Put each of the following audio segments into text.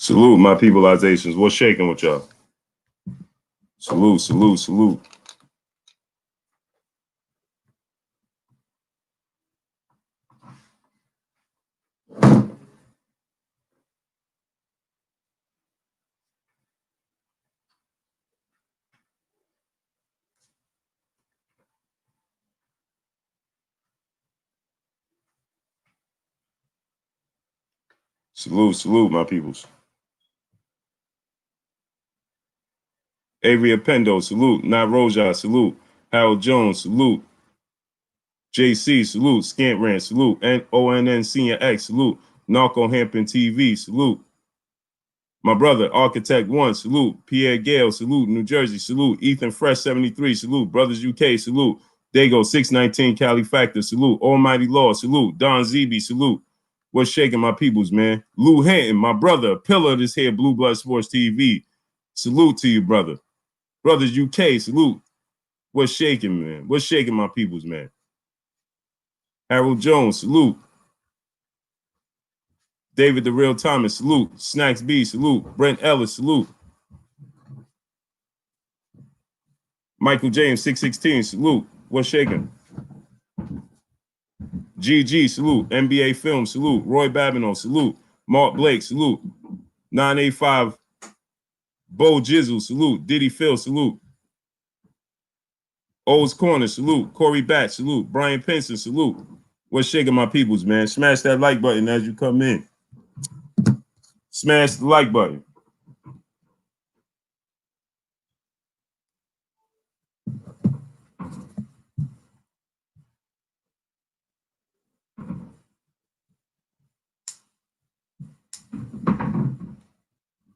Salute, my peopleizations. What's shaking with y'all? Salute, salute, salute. Salute, salute, my peoples. Avery Appendo, salute. Not Roja, salute. Harold Jones, salute. JC, salute. Scant Rant, salute. ONN Senior X, salute. Narco Hampton TV, salute. My brother, Architect One, salute. Pierre Gale, salute. New Jersey, salute. Ethan Fresh 73, salute. Brothers UK, salute. Dago 619 Cali Factor, salute. Almighty Law, salute. Don Zeby, salute. What's shaking, my peoples, man? Lou Hinton, my brother, pillar of this here Blue Blood Sports TV. Salute to you, brother. Brothers UK, salute. What's shaking, man? What's shaking, my peoples, man? Harold Jones, salute. David the Real Thomas, salute. Snacks B, salute. Brent Ellis, salute. Michael James, 616, salute. What's shaking? GG, salute. NBA Film, salute. Roy Babineau, salute. Mark Blake, salute. 985, Bo Jizzle, salute. Diddy Phil, salute. O's Corner, salute. Corey Batch, salute. Brian Pinson, salute. What's shaking, my peoples, man? Smash that like button as you come in. Smash the like button.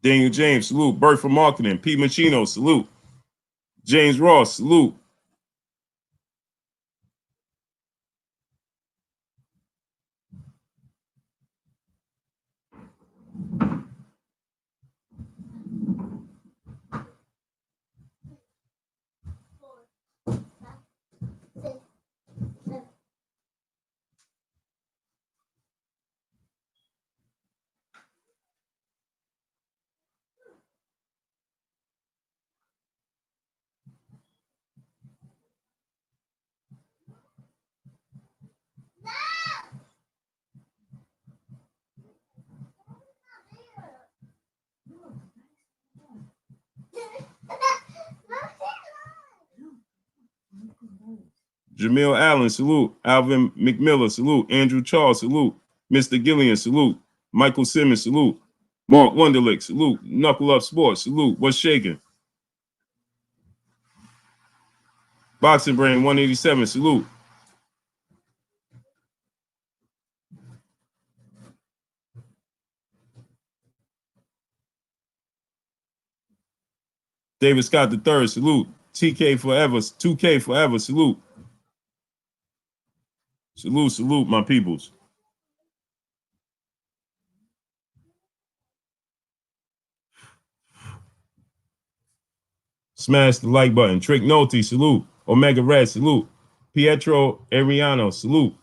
Daniel James, salute. Bert for Marketing. Pete Machino, salute. James Ross, salute. Jamil Allen, salute. Alvin McMillan, salute. Andrew Charles, salute. Mr. Gillian, salute. Michael Simmons, salute. Mark Wunderlich, salute. Knuckle Up Sports, salute. What's shaking? Boxing Brain 187, salute. David Scott III, salute. TK Forever, 2K Forever, salute. Salute, salute, my peoples. Smash the like button. Trick Nolte, salute. Omega Red, salute. Pietro Ariano, salute.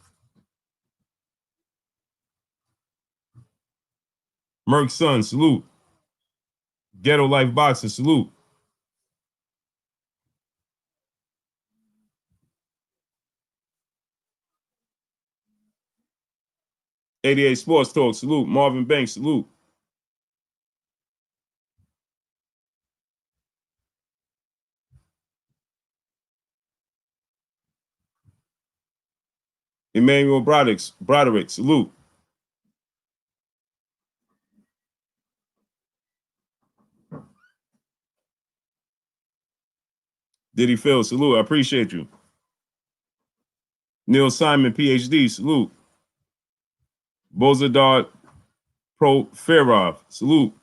Merc Sun, salute. Ghetto Life Boxer, salute. '88 Sports Talk, salute. Marvin Banks, salute. Emmanuel Broderick, salute. Diddy Phil, salute. I appreciate you. Neil Simon, PhD, salute. Bozadar Proferov, salute.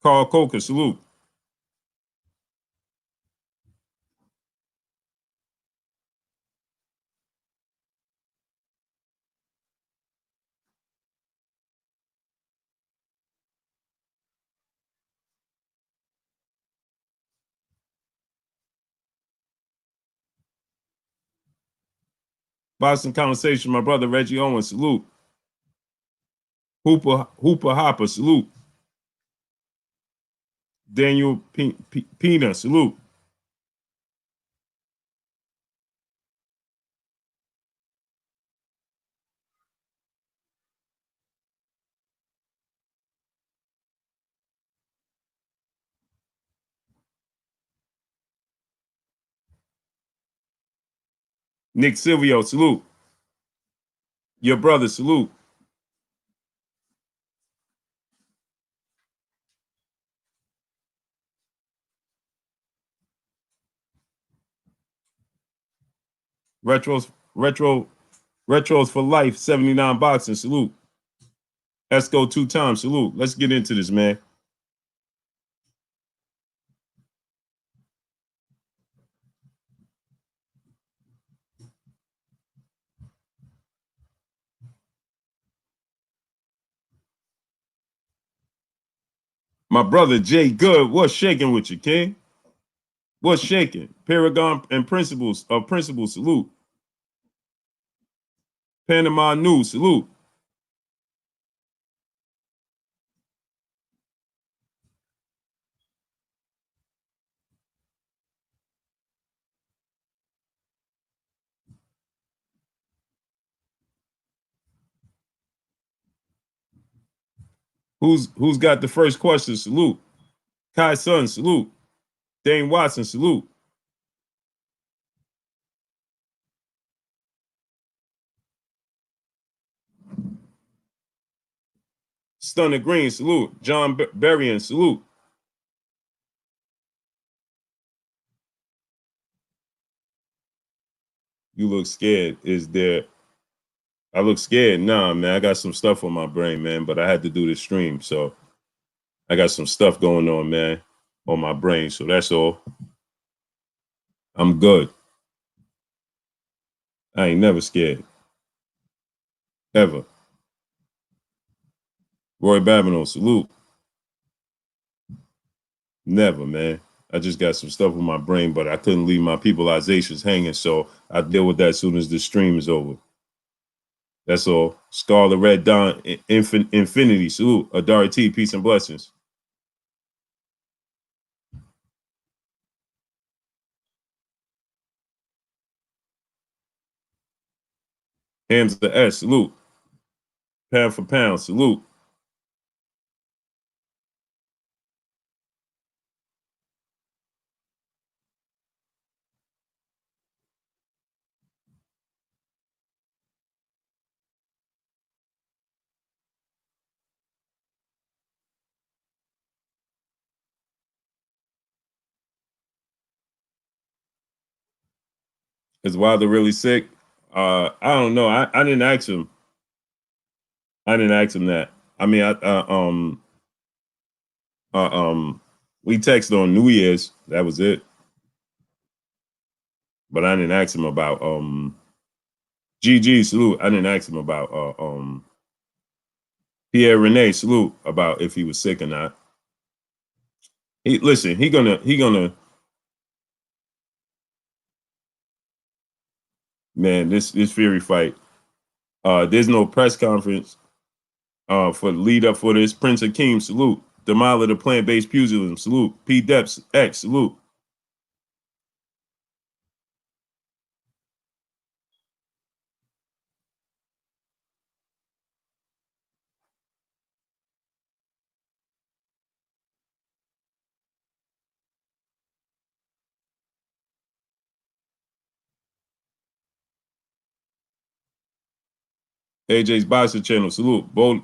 Carl Coker, salute. Boston Conversation, my brother Reggie Owens, salute. Hooper Hopper, salute. Daniel Pina, salute. Nick Silvio, salute. Your brother, salute. Retros, Retros for life, 79 boxing, salute. Esco 2 times, salute. Let's get into this, man. My brother Jay Good, what's shaking with you, King? What's shaking? Paragon and Principles of Principle, salute. Panama News, salute. Who's got the first question? Salute. Kai Sun, salute. Dane Watson, salute. Stunner Green, salute. John Berrien, salute. You look scared. Is there? I look scared. Nah, man. I got some stuff on my brain, man. But I had to do this stream, so I got some stuff going on, man, on my brain. So that's all. I'm good. I ain't never scared. Ever. Roy Babineau, salute. Never, man. I just got some stuff with my brain, but I couldn't leave my peopleizations hanging, so I'll deal with that as soon as the stream is over. That's all. Scarlet Red Dawn, Infinity, salute. Adara T, peace and blessings. Hamza S, salute. Pound for pound, salute. Is Wilder really sick? I don't know. I didn't ask him. I didn't ask him that. I mean, uh, um, we texted on New Year's. That was it. But I didn't ask him about GG salute. I didn't ask him about Pierre Rene salute about if he was sick or not. Listen. He gonna man. This Fury fight. There's no press conference for the lead up for this. Prince Akeem salute. Demolish the plant based pugilism salute. P Depps X salute. AJ's Boxer Channel salute. Bowl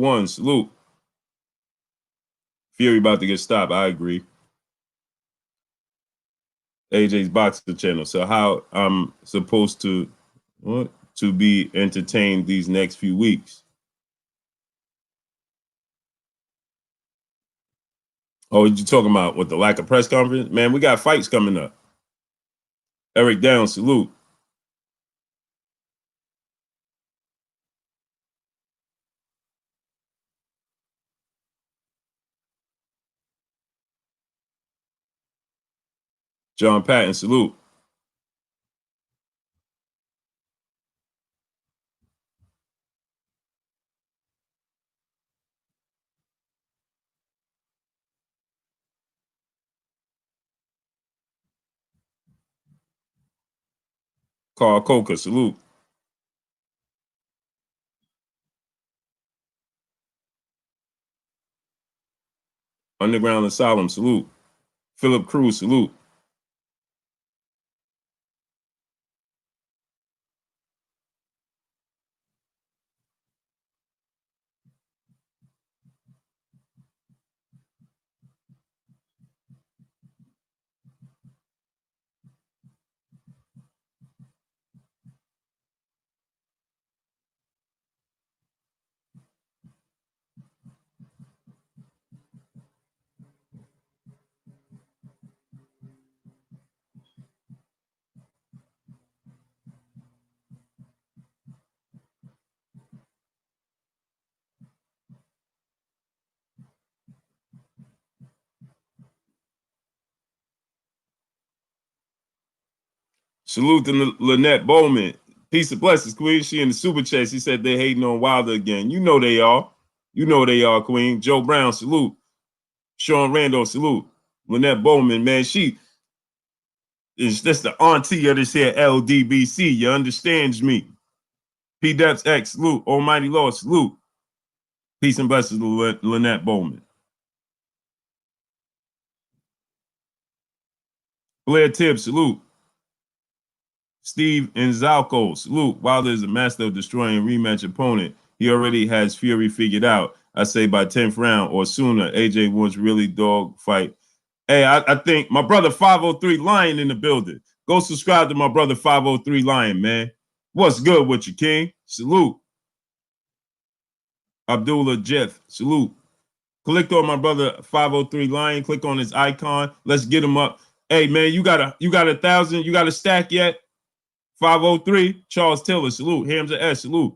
One salute. Fury about to get stopped. I agree. AJ's Boxer Channel. So how I'm supposed to what to be entertained these next few weeks? Oh, you talking about with the lack of press conference? Man, we got fights coming up. Eric Downs, salute. John Patton, salute. Carl Coker, salute. Underground Asylum, salute. Philip Cruz, salute. Salute to Lynette Bowman. Peace and blessings, Queen. She in the super chat. She said they hating on Wilder again. You know they are. You know they are, Queen. Joe Brown, salute. Sean Randolph, salute. Lynette Bowman, man, she is just the auntie of this here LDBC. You understands me? P Dep's X, salute. Almighty Lord, salute. Peace and blessings to Lynette Bowman. Blair Tibbs, salute. Steve Nzalko, salute. Wilder is a master of destroying a rematch opponent. He already has Fury figured out. I say by 10th round or sooner, AJ Woods really dog fight. Hey, I think my brother 503 Lion in the building. Go subscribe to my brother 503 Lion, man. What's good with you, King? Salute. Abdullah Jeff, salute. Click on my brother 503 Lion. Click on his icon. Let's get him up. Hey, man, you got a 1,000? You got a stack yet? 503, Charles Tiller, salute. Hamza S, salute.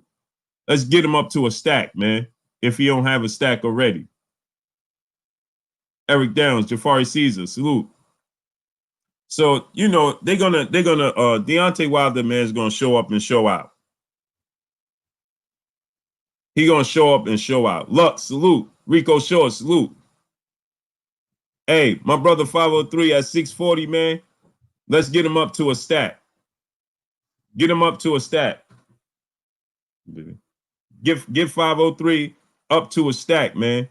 Let's get him up to a stack, man, if he don't have a stack already. Eric Downs, Jafari Caesar, salute. So, you know, they're gonna Deontay Wilder, man, is gonna show up and show out. He gonna show up and show out. Lux, salute. Rico Shore, salute. Hey, my brother 503 at 640, man. Let's get him up to a stack. Get him up to a stack. Get 503 up to a stack, man.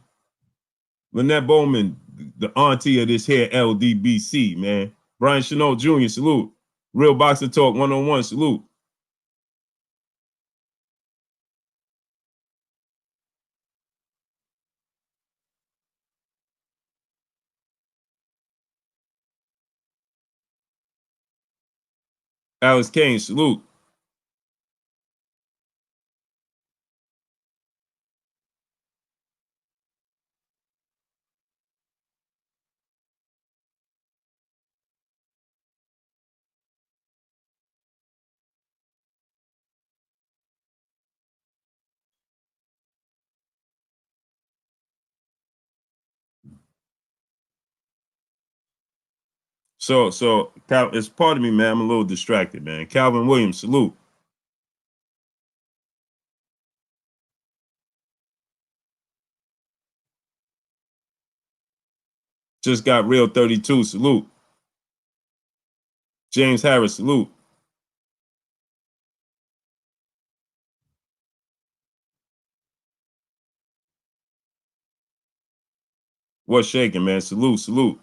Lynette Bowman, the auntie of this here LDBC, man. Brian Chenault Jr., salute. Real Boxer Talk 101, salute. Alex Kane, salute. So Cal, it's part of me, man. I'm a little distracted, man. Calvin Williams, salute. Just got real 32, salute. James Harris, salute. What's shaking, man? Salute, salute.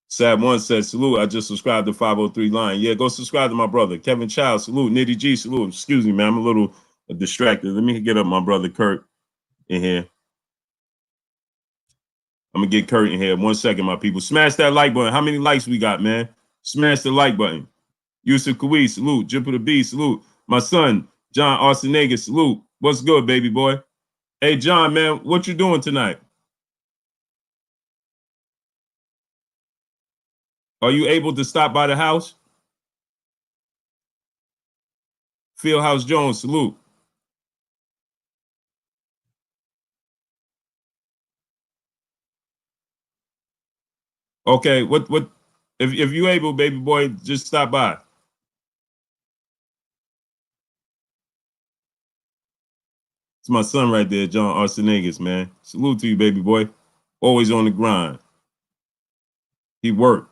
Sad One says, salute. I just subscribed to 503 Line. Yeah, go subscribe to my brother. Kevin Child, salute. Nitty G, salute. Excuse me, man. I'm a little distracted. Let me get up my brother Kurt in here. I'm gonna get Kurt in here. 1 second, my people. Smash that like button. How many likes we got, man? Smash the like button. Yusuf Kawhi, salute. Jipper the B, salute. My son, John Arsenega, salute. What's good, baby boy? Hey, John, man, what you doing tonight? Are you able to stop by the house? Fieldhouse Jones, salute. Okay, what If you able, baby boy, just stop by. It's my son right there, John Arsenagas, man. Salute to you, baby boy. Always on the grind. He worked.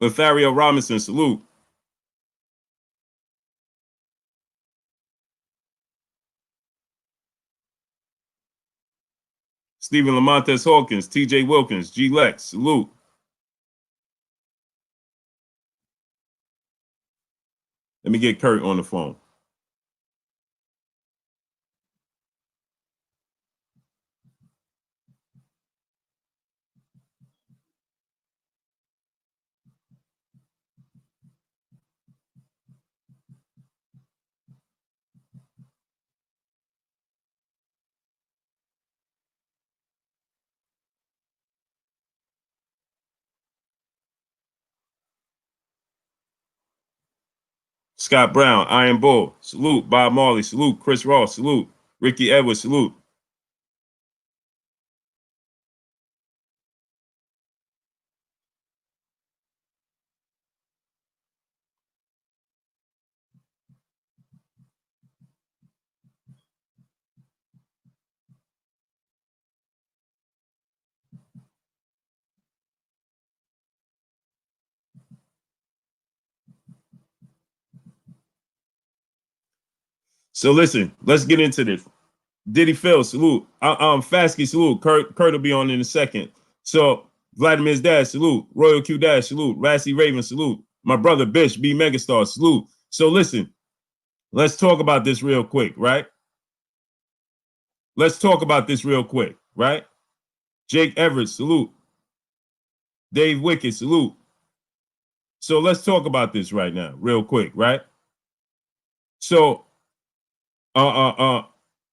Lothario Robinson, salute. Stephen Lamontes Hawkins, TJ Wilkins, G Lex, salute. Let me get Kurt on the phone. Scott Brown, Iron Bull, salute. Bob Marley, salute. Chris Ross, salute. Ricky Edwards, salute. So listen, let's get into this. Diddy Phil, salute. Fasky, salute. Kurt will be on in a second. So Vladimir's dad, salute. Royal Q Dash, salute. Rassy Raven, salute. My brother Bish, B Megastar, salute. So listen, let's talk about this real quick, right? Let's talk about this real quick, right? Jake Everett, salute. Dave Wickett, salute. So let's talk about this right now, real quick, right? So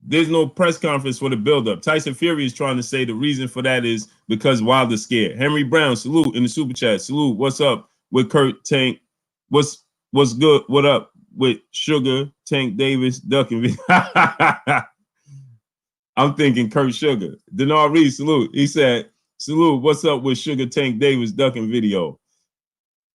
there's no press conference for the buildup. Tyson Fury is trying to say the reason for that is because Wilder's scared. Henry Brown, salute in the super chat. Salute. What's up with Kurt Tank? What's good? What up with Sugar Tank Davis ducking? I'm thinking Kurt Sugar. Denar Reed, salute. He said, salute. What's up with Sugar Tank Davis ducking video?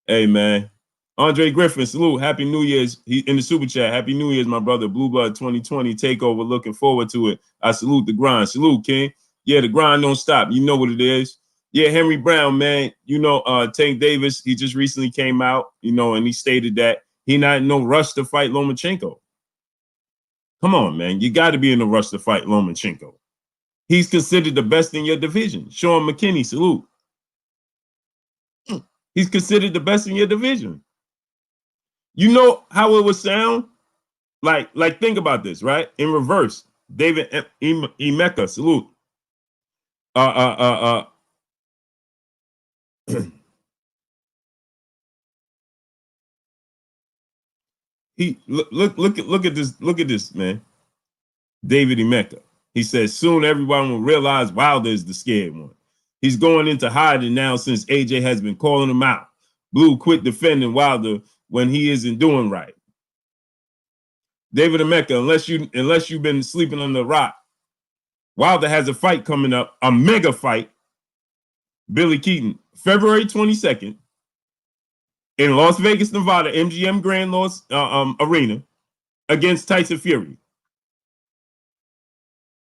Hey man. Andre Griffin, salute. Happy New Year's. He in the super chat. Happy New Year's, my brother. Blue Blood 2020 takeover. Looking forward to it. I salute the grind. Salute, King. Yeah, the grind don't stop. You know what it is. Yeah, Henry Brown, man. You know, Tank Davis, he just recently came out, you know, and he stated that he not in no rush to fight Lomachenko. Come on, man. You got to be in a rush to fight Lomachenko. He's considered the best in your division. Sean McKinney, salute. He's considered the best in your division. You know how it would sound? Like think about this, right? In reverse, David Emeka, salute. He look at this, man. David Emeka. He says soon everyone will realize Wilder is the scared one. He's going into hiding now since AJ has been calling him out. Blue quit defending Wilder when he isn't doing right. David Emeka, unless you've been sleeping on the rock, Wilder has a fight coming up, a mega fight. Billy Keaton, February 22nd in Las Vegas, Nevada, MGM Grand Loss Arena against Tyson Fury.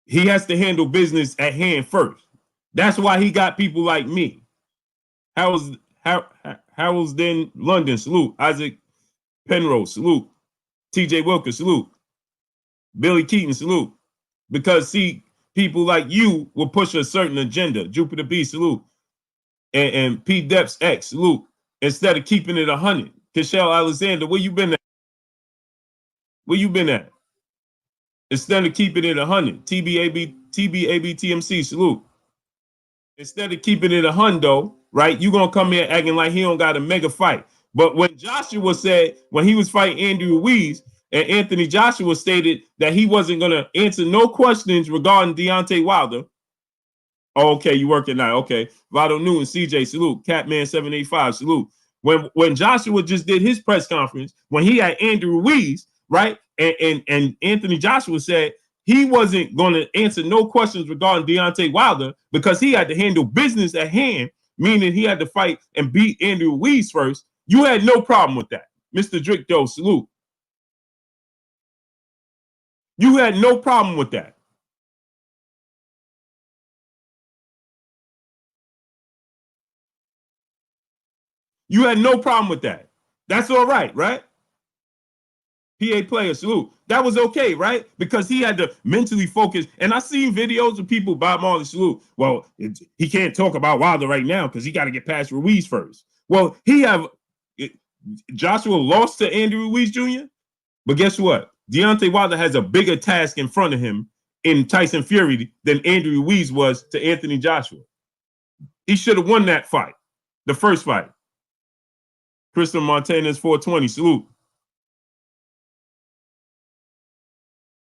He has to handle business at hand first. That's why he got people like me. Howell's then London, salute. Isaac Penrose, salute. TJ Wilker, salute. Billy Keaton, salute. Because see, people like you will push a certain agenda. Jupiter B, salute. And P Depps X, salute. Instead of keeping it 100. Kishelle Alexander, where you been at? Where you been at? Instead of keeping it 100. TBABTMC, salute. Instead of keeping it a hundo, right? You gonna come here acting like he don't got a mega fight. But when Joshua said, when he was fighting Andrew Ruiz, and Anthony Joshua stated that he wasn't gonna answer no questions regarding Deontay Wilder. Oh, okay, you working now. Okay. Vado Newton, CJ, salute. Catman 785, salute. When Joshua just did his press conference, when he had Andrew Ruiz, right? And Anthony Joshua said he wasn't going to answer no questions regarding Deontay Wilder because he had to handle business at hand, meaning he had to fight and beat Andrew Ruiz first. You had no problem with that. Mr. Dricto, salute. You had no problem with that. You had no problem with that. That's all right, right? PA player, salute. That was okay, right? Because he had to mentally focus. And I seen videos of people, Bob Marley, salute. Well, he can't talk about Wilder right now because he got to get past Ruiz first. Well, Joshua lost to Andrew Ruiz Jr., but guess what? Deontay Wilder has a bigger task in front of him in Tyson Fury than Andrew Ruiz was to Anthony Joshua. He should have won that fight, the first fight. Crystal Martinez 420, salute.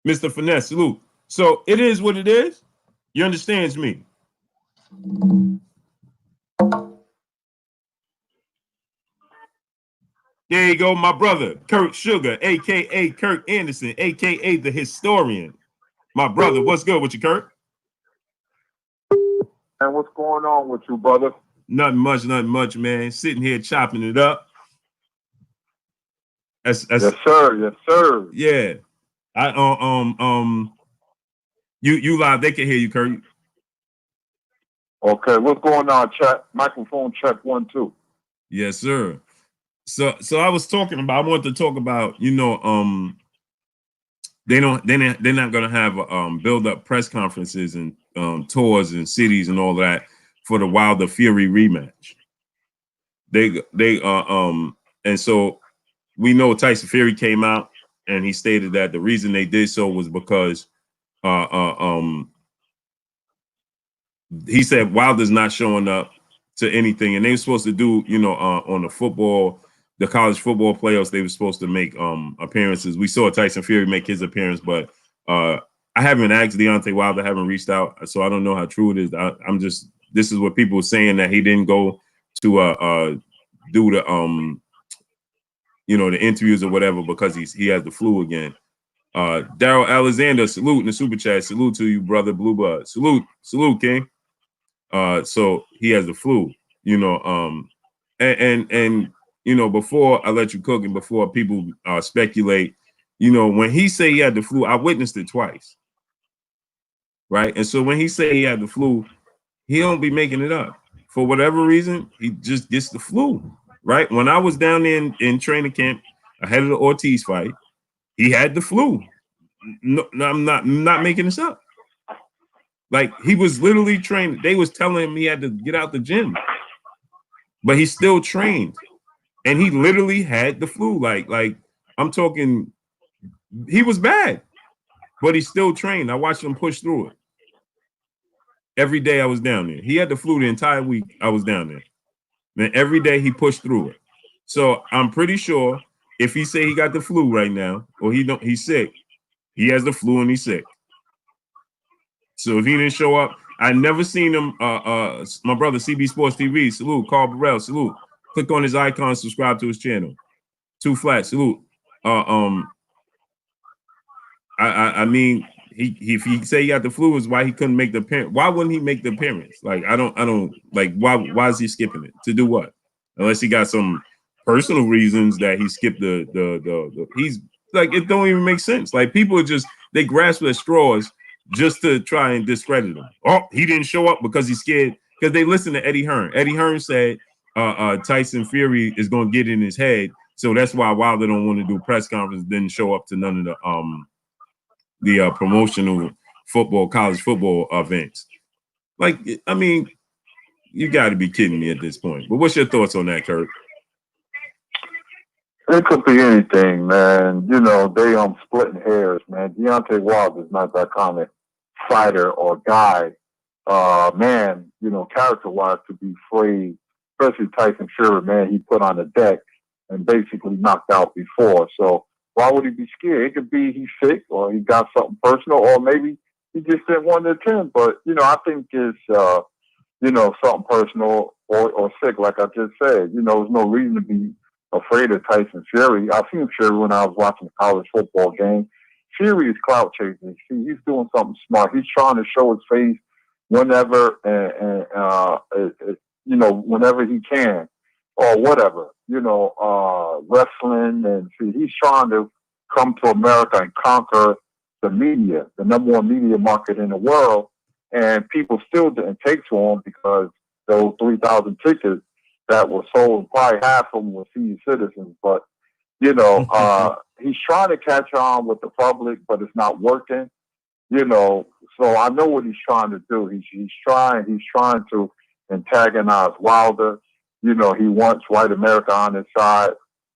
Mr. Finesse, salute. So it is what it is. You understands me? There you go, my brother, Kurt Sugar, a.k.a. Kurt Anderson, a.k.a. the historian. My brother, what's good with you, Kurt? And what's going on with you, brother? Nothing much, man. Sitting here chopping it up. Yes, sir. Yeah. You live, they can hear you, Kurt. Okay, what's going on, chat? Microphone check 1 2. Yes, sir. So I was talking about, I wanted to talk about, they're not gonna have build up press conferences and tours and cities and all that for the Wilder Fury rematch. And so we know Tyson Fury came out and he stated that the reason they did so was because he said Wilder's not showing up to anything, and they were supposed to do, on the college football playoffs, they were supposed to make appearances. We saw Tyson Fury make his appearance, but I haven't asked Deontay Wilder, haven't reached out, so I don't know how true it is. This is what people were saying, that he didn't go to do the the interviews or whatever because he has the flu again. Daryl Alexander, salute in the super chat. Salute to you, brother. Blue Bud. Salute, King. So he has the flu, and before I let you cook and before people speculate, when he say he had the flu, I witnessed it twice. Right. And so when he say he had the flu, he don't be making it up. For whatever reason, he just gets the flu. Right. When I was down there in training camp ahead of the Ortiz fight, he had the flu. No, I'm not making this up. Like, he was literally trained. They was telling him he had to get out the gym, but he still trained, and he literally had the flu. Like I'm talking, he was bad, but he still trained. I watched him push through it. Every day I was down there. He had the flu the entire week I was down there. Man, every day he pushed through it. So I'm pretty sure if he say he got the flu right now, or he's sick, he has the flu and he's sick. So if he didn't show up, I never seen him. My brother CB Sports TV, salute. Carl Burrell, salute. Click on his icon, subscribe to his channel. Two Flat, salute. I mean, if he say he got the flu, is why he couldn't make the appearance. Why wouldn't he make the appearance? Like, I don't like, why is he skipping it? To do what? Unless he got some personal reasons that he skipped the he's like, it don't even make sense. Like, people they grasp at straws just to try and discredit him. Oh, he didn't show up because he's scared, because they listen to Eddie Hearn. Eddie Hearn said Tyson Fury is going to get in his head, so that's why Wilder don't want to do press conference, didn't show up to none of the promotional college football events. Like, I mean, you got to be kidding me at this point. But what's your thoughts on that, Kurt? It could be anything, man. They splitting hairs, man. Deontay Wilder is not that kind of fighter or guy, man, character-wise, to be afraid, especially Tyson Fury, man, he put on the deck and basically knocked out before. So why would he be scared? It could be he's sick, or he got something personal, or maybe he just didn't want to attend. But, I think it's something personal or sick, like I just said. There's no reason to be afraid of Tyson Fury. I seen Fury when I was watching a college football game. Fury is clout chasing. See, he's doing something smart. He's trying to show his face whenever whenever he can or whatever. Wrestling, and see, he's trying to come to America and conquer the media, the number one media market in the world, and people still didn't take to him because those 3,000 tickets that were sold, probably half of them were senior citizens. But he's trying to catch on with the public, but it's not working. So I know what he's trying to do. He's trying to antagonize Wilder. He wants white America on his side.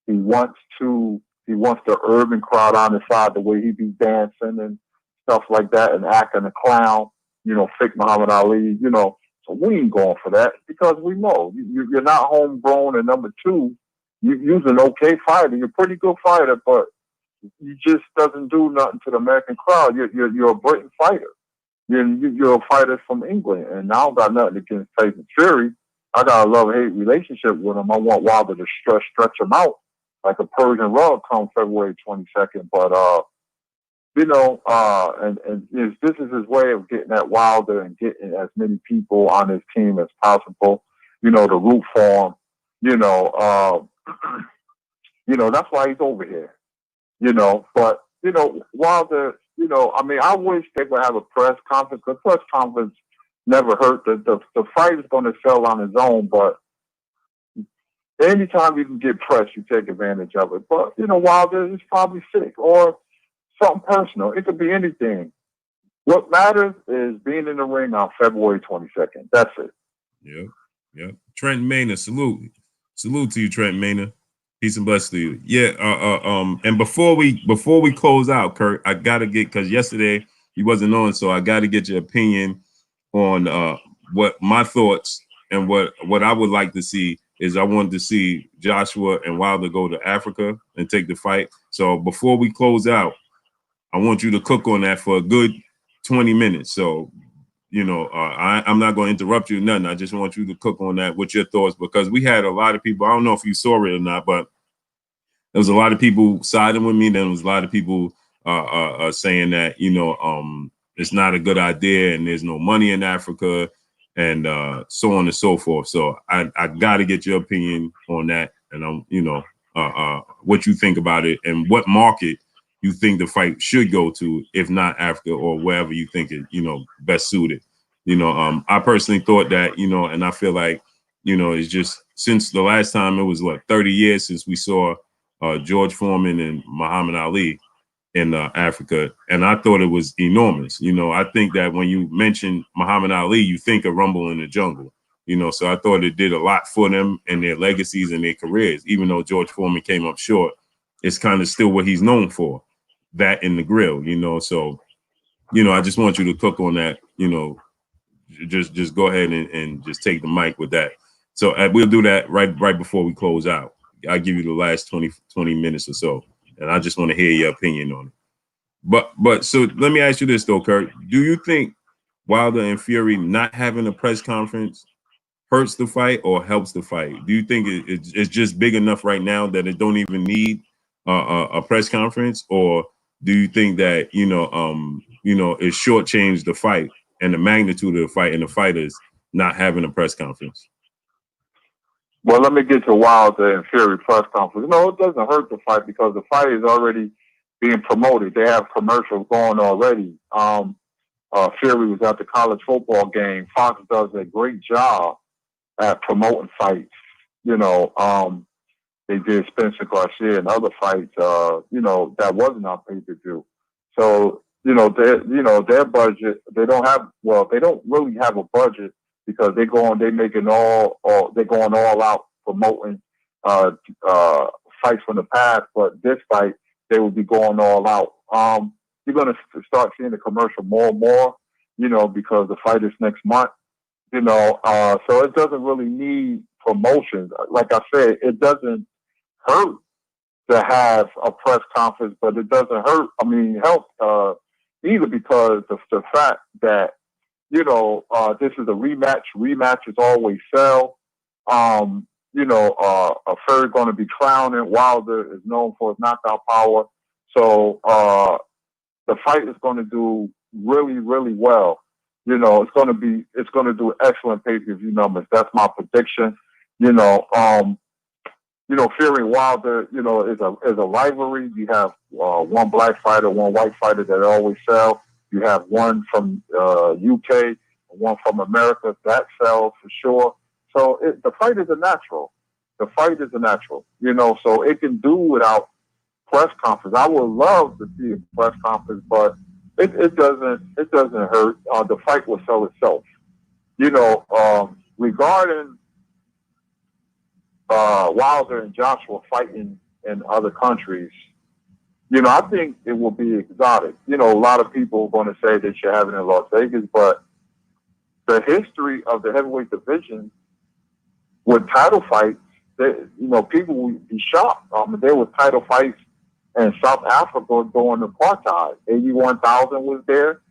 He wants the urban crowd on his side, the way he be dancing and stuff like that and acting a clown, fake Muhammad Ali, So we ain't going for that because we know you're not homegrown, and number two, you're an okay fighter. You're a pretty good fighter, but you just doesn't do nothing to the American crowd. You're a Britain fighter. You're a fighter from England, and I don't got nothing against Tyson Fury. I got a love-hate relationship with him. I want Wilder to stretch him out like a Persian rug come February 22nd. But this is his way of getting at Wilder and getting as many people on his team as possible. To root for him. That's why he's over here. But Wilder. I wish they would have a press conference. The press conference never hurt. The fight is going to sell on its own, but anytime you can get press, you take advantage of it. But, Wilder is probably sick or something personal. It could be anything. What matters is being in the ring on February 22nd. That's it. Yeah. Trent Maynard, salute. Salute to you, Trent Maynard. Peace and blessings to you. Yeah. And before we close out, Kurt, I gotta get, because yesterday you wasn't on, so I gotta get your opinion on what my thoughts and what I would like to see is I wanted to see Joshua and Wilder go to Africa and take the fight. So before we close out, I want you to cook on that for a good 20 minutes. So, I'm not going to interrupt you or nothing. I just want you to cook on that with your thoughts, because we had a lot of people, I don't know if you saw it or not, but there was a lot of people siding with me. Then there was a lot of people saying that, it's not a good idea and there's no money in Africa and so on and so forth. So I got to get your opinion on that. And, what you think about it and what market you think the fight should go to, if not Africa or wherever you think it, best suited. I personally thought that, and I feel like, it's just since the last time, it was 30 years since we saw George Foreman and Muhammad Ali in Africa. And I thought it was enormous. I think that when you mention Muhammad Ali, you think of Rumble in the Jungle, so I thought it did a lot for them and their legacies and their careers. Even though George Foreman came up short, it's kind of still what he's known for, that in the grill, so, I just want you to cook on that, just go ahead and just take the mic with that. So we'll do that right before we close out. I'll give you the last 20 minutes or so, and I just want to hear your opinion on it. But so let me ask you this though, Kurt. Do you think Wilder and Fury not having a press conference hurts the fight or helps the fight? Do you think it's just big enough right now that it don't even need a press conference, or do you think that it shortchanged the fight and the magnitude of the fight and the fighters not having a press conference? Well, let me get to Wilder and Fury press conference. No, it doesn't hurt the fight because the fight is already being promoted. They have commercials going already. Fury was at the college football game. Fox does a great job at promoting fights. They did Spencer Garcia and other fights, that wasn't on pay-per-view. So, their budget, they don't really have a budget because they're going all out promoting fights from the past, but this fight, they will be going all out. You're going to start seeing the commercial more and more, because the fight is next month, so it doesn't really need promotions. Like I said, it doesn't hurt to have a press conference, but it doesn't help either, because the fact that, this is a rematch. Rematches always sell. A Fury going to be clowning. Wilder is known for his knockout power. So the fight is going to do really, really well. It's going to do excellent pay-per-view numbers. That's my prediction. Fury and Wilder, is a rivalry. You have one black fighter, one white fighter that always sell. You have one from UK, one from America that sells for sure. So the fight is a natural. The fight is a natural. So it can do without press conference. I would love to see a press conference, but it doesn't hurt. The fight will sell itself. Regarding Wilder and Joshua fighting in other countries, I think it will be exotic. A lot of people are going to say they should have it in Las Vegas, but the history of the heavyweight division with title fights, people would be shocked. There was title fights in South Africa during the apartheid. 81,000 was there.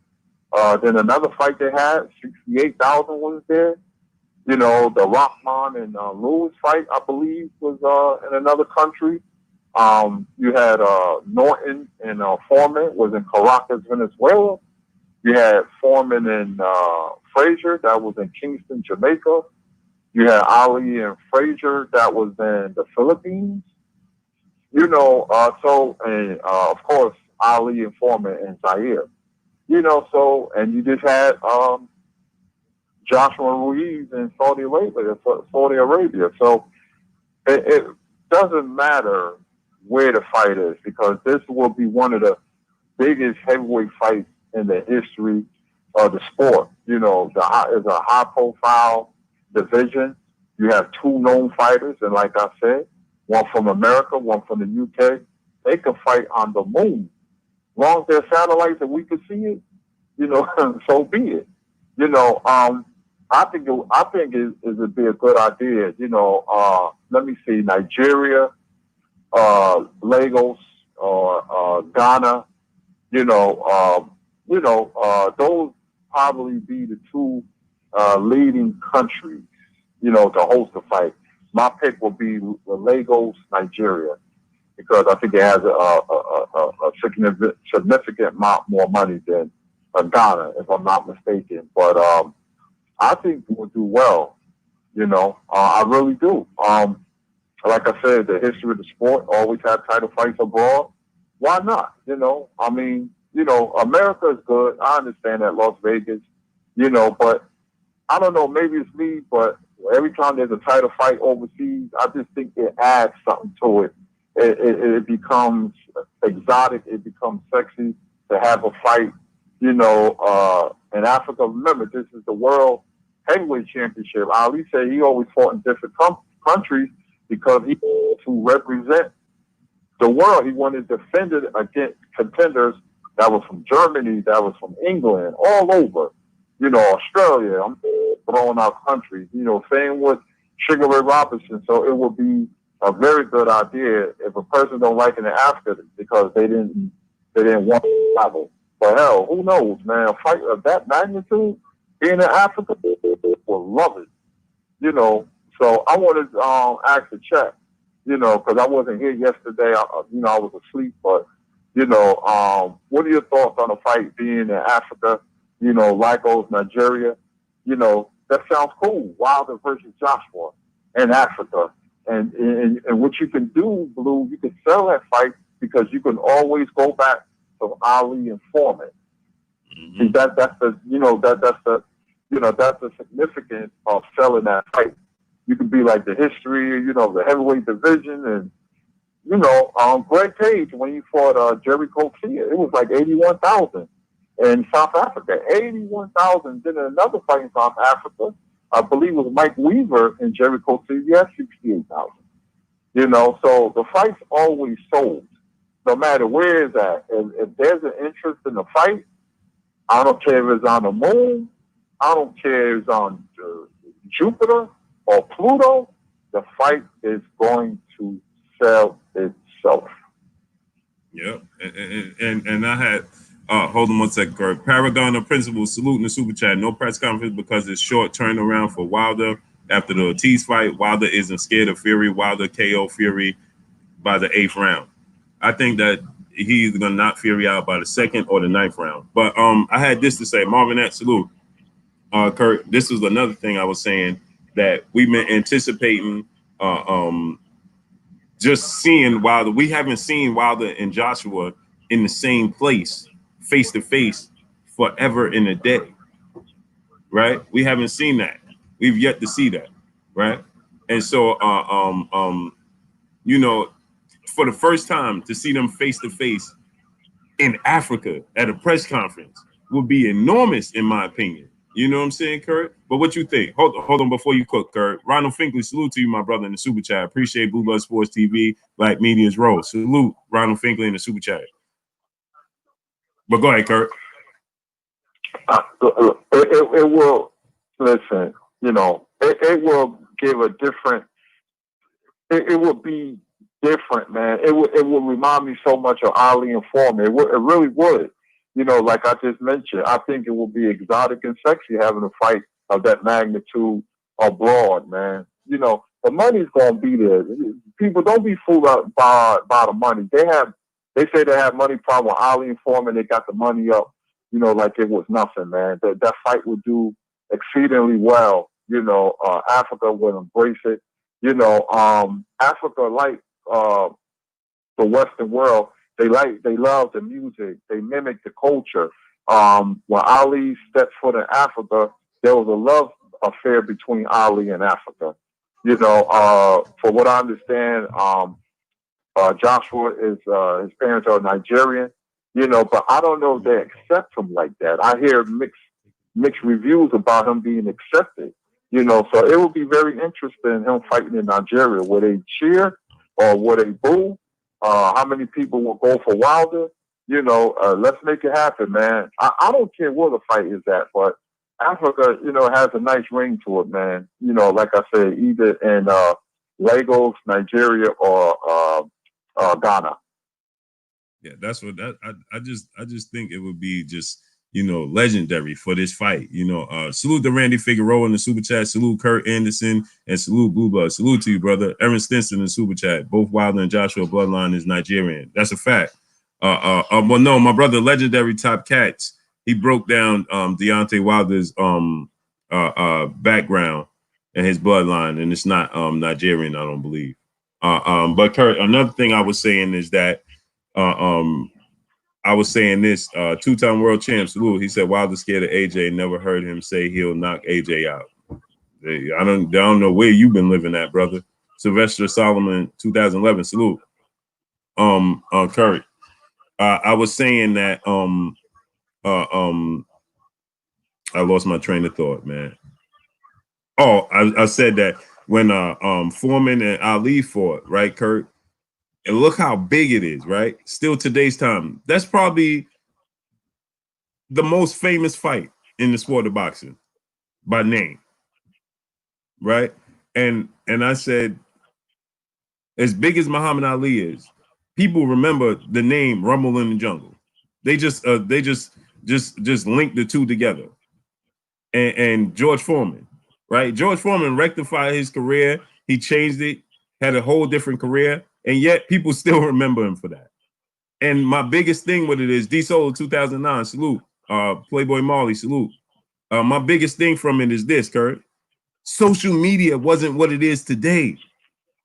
Then another fight they had, 68,000 was there. The Rockman and Lewis fight, I believe, was in another country. You had Norton and Foreman was in Caracas, Venezuela. You had Foreman and Frazier, that was in Kingston, Jamaica. You had Ali and Frazier, that was in the Philippines. Of course, Ali and Foreman in Zaire. And you just had Joshua Ruiz in Saudi Arabia. So it doesn't matter where the fight is, because this will be one of the biggest heavyweight fights in the history of the sport. It's a high-profile division. You have two known fighters, and like I said, one from America, one from the UK. They can fight on the moon. As long as there's satellites and we can see it, so be it. I think it would be a good idea. Let me see, Nigeria, Lagos, or Ghana. Those probably be the two leading countries, to host the fight. My pick will be Lagos, Nigeria, because I think it has a significant amount more money than Ghana, if I'm not mistaken. But I think it will do well. I really do. Like I said, the history of the sport always had title fights abroad. Why not? America is good. I understand that, Las Vegas, but I don't know, maybe it's me, but every time there's a title fight overseas, I just think it adds something to it. It becomes exotic. It becomes sexy to have a fight, in Africa. Remember, this is the World Heavyweight Championship. Ali said he always fought in different countries because he wanted to represent the world. He wanted to defend it against contenders that was from Germany, that was from England, all over. Australia. I'm throwing out countries. Same with Sugar Ray Robinson. So it would be a very good idea if a person don't like it in Africa because they didn't want to travel. But hell, who knows, man? A fight of that magnitude being in Africa, will love it. So I wanted to ask a check, because I wasn't here yesterday. I was asleep. But what are your thoughts on a fight being in Africa? Lagos, Nigeria. That sounds cool. Wilder versus Joshua in Africa. And what you can do, Blue, you can sell that fight because you can always go back to Ali and Foreman. Mm-hmm. That's the significance of selling that fight. You can be like the history, the heavyweight division, and Greg Cage when he fought Jericho Kia, it was like 81,000 in South Africa. 81,000. Then another fight in South Africa, I believe it was Mike Weaver in Jericho City, yeah, 68,000. So the fight's always sold, no matter where it's at. If there's an interest in the fight, I don't care if it's on the moon, I don't care if it's on Jupiter or Pluto, the fight is going to sell itself. Yeah, and I had Hold on 1 second, Kurt. Paragon of Principle, salute in the super chat. No press conference because it's short turnaround for Wilder after the Ortiz fight. Wilder isn't scared of Fury. Wilder KO Fury by the 8th round. I think that he's gonna knock Fury out by the 2nd or the 9th round. But I had this to say, Marvin, at salute. Kurt, this was another thing I was saying that we've been anticipating. Just seeing Wilder. We haven't seen Wilder and Joshua in the same place, face to face, forever in a day, right? We haven't seen that. We've yet to see that, right? And so, you know, for the first time to see them face to face in Africa at a press conference would be enormous, in my opinion. You know what I'm saying, Kurt? But what you think? Hold on before you cook, Kurt. Ronald Finkley, salute to you, my brother, in the super chat. Appreciate Blue Blood Sports TV, Black Media's role. Salute, Ronald Finkley, in the super chat. But go ahead, Kurt. It will, listen, you know, it will give a different, it will be different, man. It will remind me so much of Ali and Foreman. It really would. You know, like I just mentioned, I think it will be exotic and sexy having a fight of that magnitude abroad, man. You know, the money's going to be there. People, don't be fooled out by the money. They say they have money problem with Ali and Foreman. They got the money up, you know, like it was nothing, man. That fight would do exceedingly well. You know, Africa would embrace it. You know, Africa, like the Western world, they love the music. They mimic the culture. When Ali stepped foot in Africa, there was a love affair between Ali and Africa. You know, for what I understand, Joshua is his parents are Nigerian. You know, but I don't know if they accept him like that. I hear mixed reviews about him being accepted. You know, so it will be very interesting him fighting in Nigeria. Will they cheer or will they boo? How many people will go for Wilder? You know, let's make it happen, man. I don't care where the fight is at, but Africa, you know, has a nice ring to it, man. You know, like I said, either in Lagos, Nigeria, or Ghana. Yeah, that's what I just think it would be just, you know, legendary for this fight. You know, salute to Randy Figueroa in the super chat. Salute Kurt Anderson and salute Blue Blood. Salute to you, brother. Aaron Stinson in the super chat. Both Wilder and Joshua bloodline is Nigerian. That's a fact. Well, no, my brother, legendary Top Cats. He broke down Deontay Wilder's background and his bloodline, and it's not Nigerian, I don't believe. But Kurt, another thing I was saying is that I was saying this, two-time world champ, salute. He said Wilder scared of AJ. Never heard him say he'll knock AJ out. I don't know where you've been living at, brother. Sylvester Solomon, 2011, salute. Kurt, I was saying that I lost my train of thought, man. Oh, I said that when Foreman and Ali fought, right, Kurt? And look how big it is, right? Still today's time. That's probably the most famous fight in the sport of boxing by name, right? And I said, as big as Muhammad Ali is, people remember the name Rumble in the Jungle. They just link the two together. And George Foreman, right? George Foreman rectified his career. He changed it, had a whole different career, and yet people still remember him for that. And my biggest thing with it is D Solo 2009, salute. Playboy Marley, salute. My biggest thing from it is this, Kurt. Social media wasn't what it is today.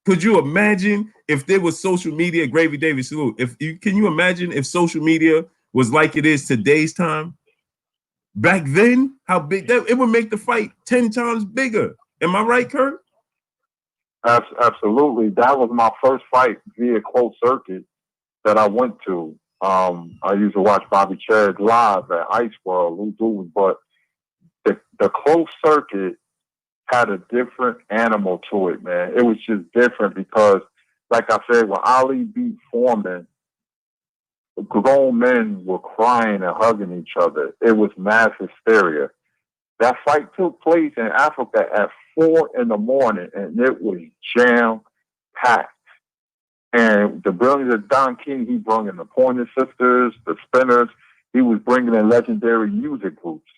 Could you imagine if there was social media, Gravy David, salute. Can you imagine if social media was like it is today's time? Back then, how big that it would make the fight 10 times bigger. Am I right, Kurt? Absolutely. That was my first fight via closed circuit that I went to. I used to watch Bobby Cherrick live at Ice World, but the closed circuit had a different animal to it, man. It was just different because, like I said, when Ali beat Foreman, grown men were crying and hugging each other. It was mass hysteria. That fight took place in Africa at 4 in the morning, and it was jam-packed. And the brilliance of Don King, he brought in the Pointer Sisters, the Spinners. he was bringing in legendary music groups,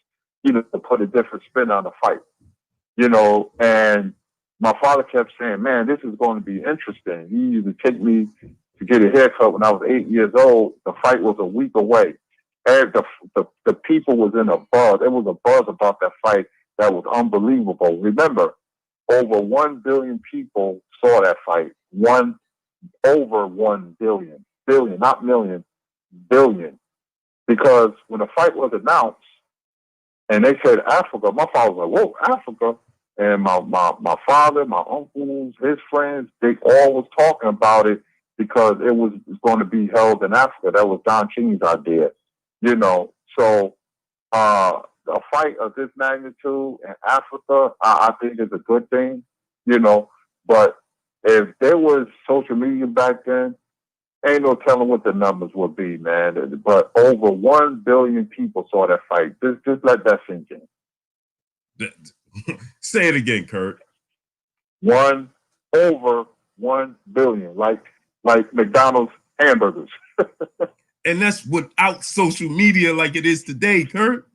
you know, to put a different spin on the fight, you know. And my father kept saying, man, this is going to be interesting. He used to take me to get a haircut when I was 8 years old. The fight was a week away. And the people was in a buzz. There was a buzz about that fight that was unbelievable. Remember, over 1 billion people saw that fight. Over 1 billion. Billion, not million, billion. Because when the fight was announced and they said Africa, my father was like, whoa, Africa. And my father, my uncles, his friends, they all was talking about it because it was going to be held in Africa. That was Don Cheney's idea, you know. So a fight of this magnitude in Africa, I think is a good thing, you know. But if there was social media back then, ain't no telling what the numbers would be, man. But over 1 billion people saw that fight. Just let that sink in. Say it again, Kurt. Over 1 billion, like McDonald's hamburgers. And that's without social media like it is today, Kurt.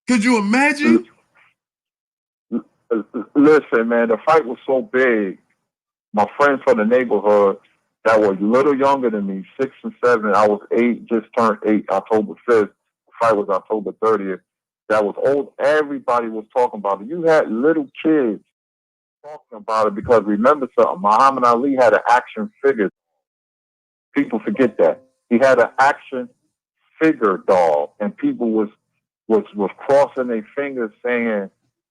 Could you imagine? Listen, man, the fight was so big. My friends from the neighborhood that were a little younger than me, 6 and 7, I was 8, just turned 8, October 5th. The fight was October 30th. That was old. Everybody was talking about it. You had little kids talking about it because remember something, Muhammad Ali had an action figure. People forget that. He had an action figure doll, and people was crossing their fingers saying,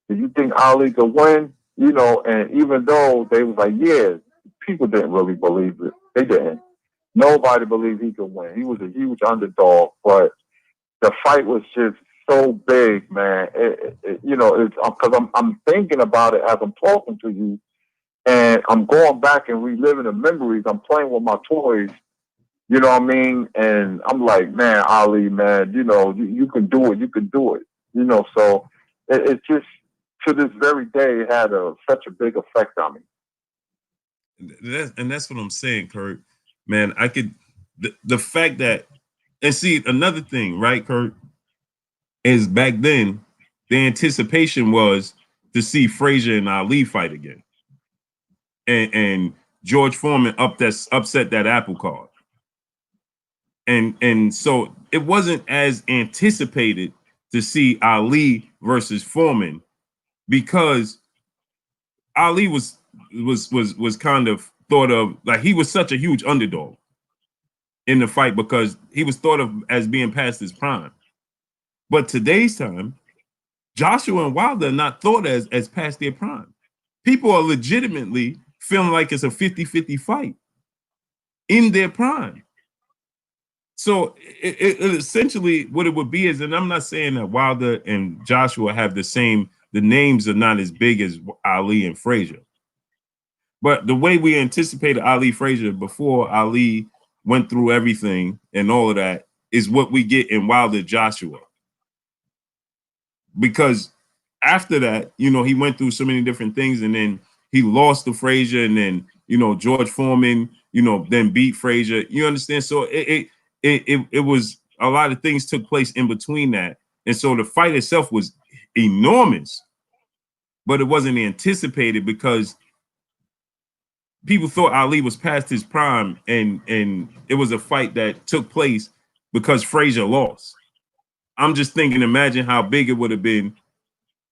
do you think Ali could win? You know, and even though they was like, yeah, people didn't really believe it. They didn't. Nobody believed he could win. He was a huge underdog, but the fight was just so big, man. You know, it's because I'm thinking about it as I'm talking to you, and I'm going back and reliving the memories. I'm playing with my toys, you know what I mean? And I'm like, man, Ali, man, you know, you can do it. You can do it. You know, so it's just, to this very day, it had such a big effect on me. And that's what I'm saying, Kurt. Man, I could, the fact that, and see, another thing, right, Kurt, is back then, the anticipation was to see Frazier and Ali fight again. And George Foreman upset that apple cart. And so it wasn't as anticipated to see Ali versus Foreman because Ali was kind of thought of like he was such a huge underdog in the fight because he was thought of as being past his prime. But today's time, Joshua and Wilder are not thought as past their prime. People are legitimately feeling like it's a 50-50 fight in their prime. So it essentially what it would be is, and I'm not saying that Wilder and Joshua have the names are not as big as Ali and Frazier. But the way we anticipated Ali Frazier before Ali went through everything and all of that is what we get in Wilder Joshua. Because after that, you know, he went through so many different things and then he lost to Frazier and then, you know, George Foreman, you know, then beat Frazier. You understand? So it was a lot of things took place in between that. And so the fight itself was enormous, but it wasn't anticipated because people thought Ali was past his prime and it was a fight that took place because Frazier lost. I'm just thinking, imagine how big it would have been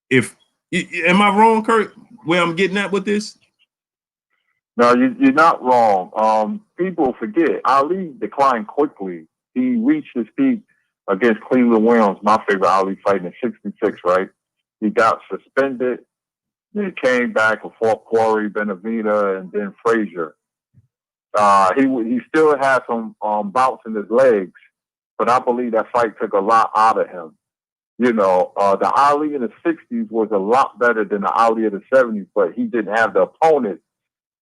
if, am I wrong, Kurt, where I'm getting at with this? No, you're not wrong. People forget Ali declined quickly. He reached his peak against Cleveland Williams, my favorite Ali fight in '66, right? He got suspended. Then he came back and fought Corey, Benavida, and then Frazier. He still had some bouts in his legs, but I believe that fight took a lot out of him. You know, the Ali in the '60s was a lot better than the Ali of the '70s, but he didn't have the opponent,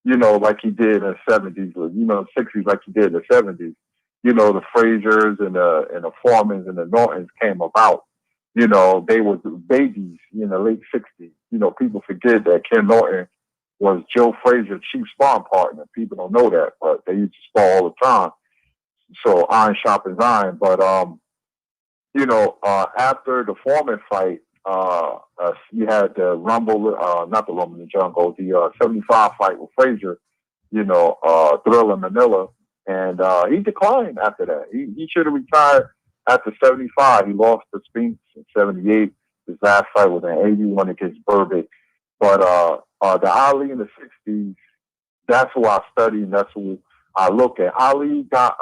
you know, like he did in the '70s, or, you know, '60s like he did in the '70s. You know, the Fraziers and the Foremans and the Nortons came about. You know, they were babies in the late '60s. You know, people forget that Ken Norton was Joe Frazier's chief sparring partner. People don't know that, but they used to spar all the time. So iron sharpens iron. But after the Foreman fight, you had the Rumble, not the Rumble in the Jungle, the 75 fight with Frazier, Thriller Manila. And he declined after that. He should have retired after 75. He lost to Spinks in 78. His last fight was in 81 against Burbick. But the Ali in the 60s, that's who I study and that's who I look at. Ali got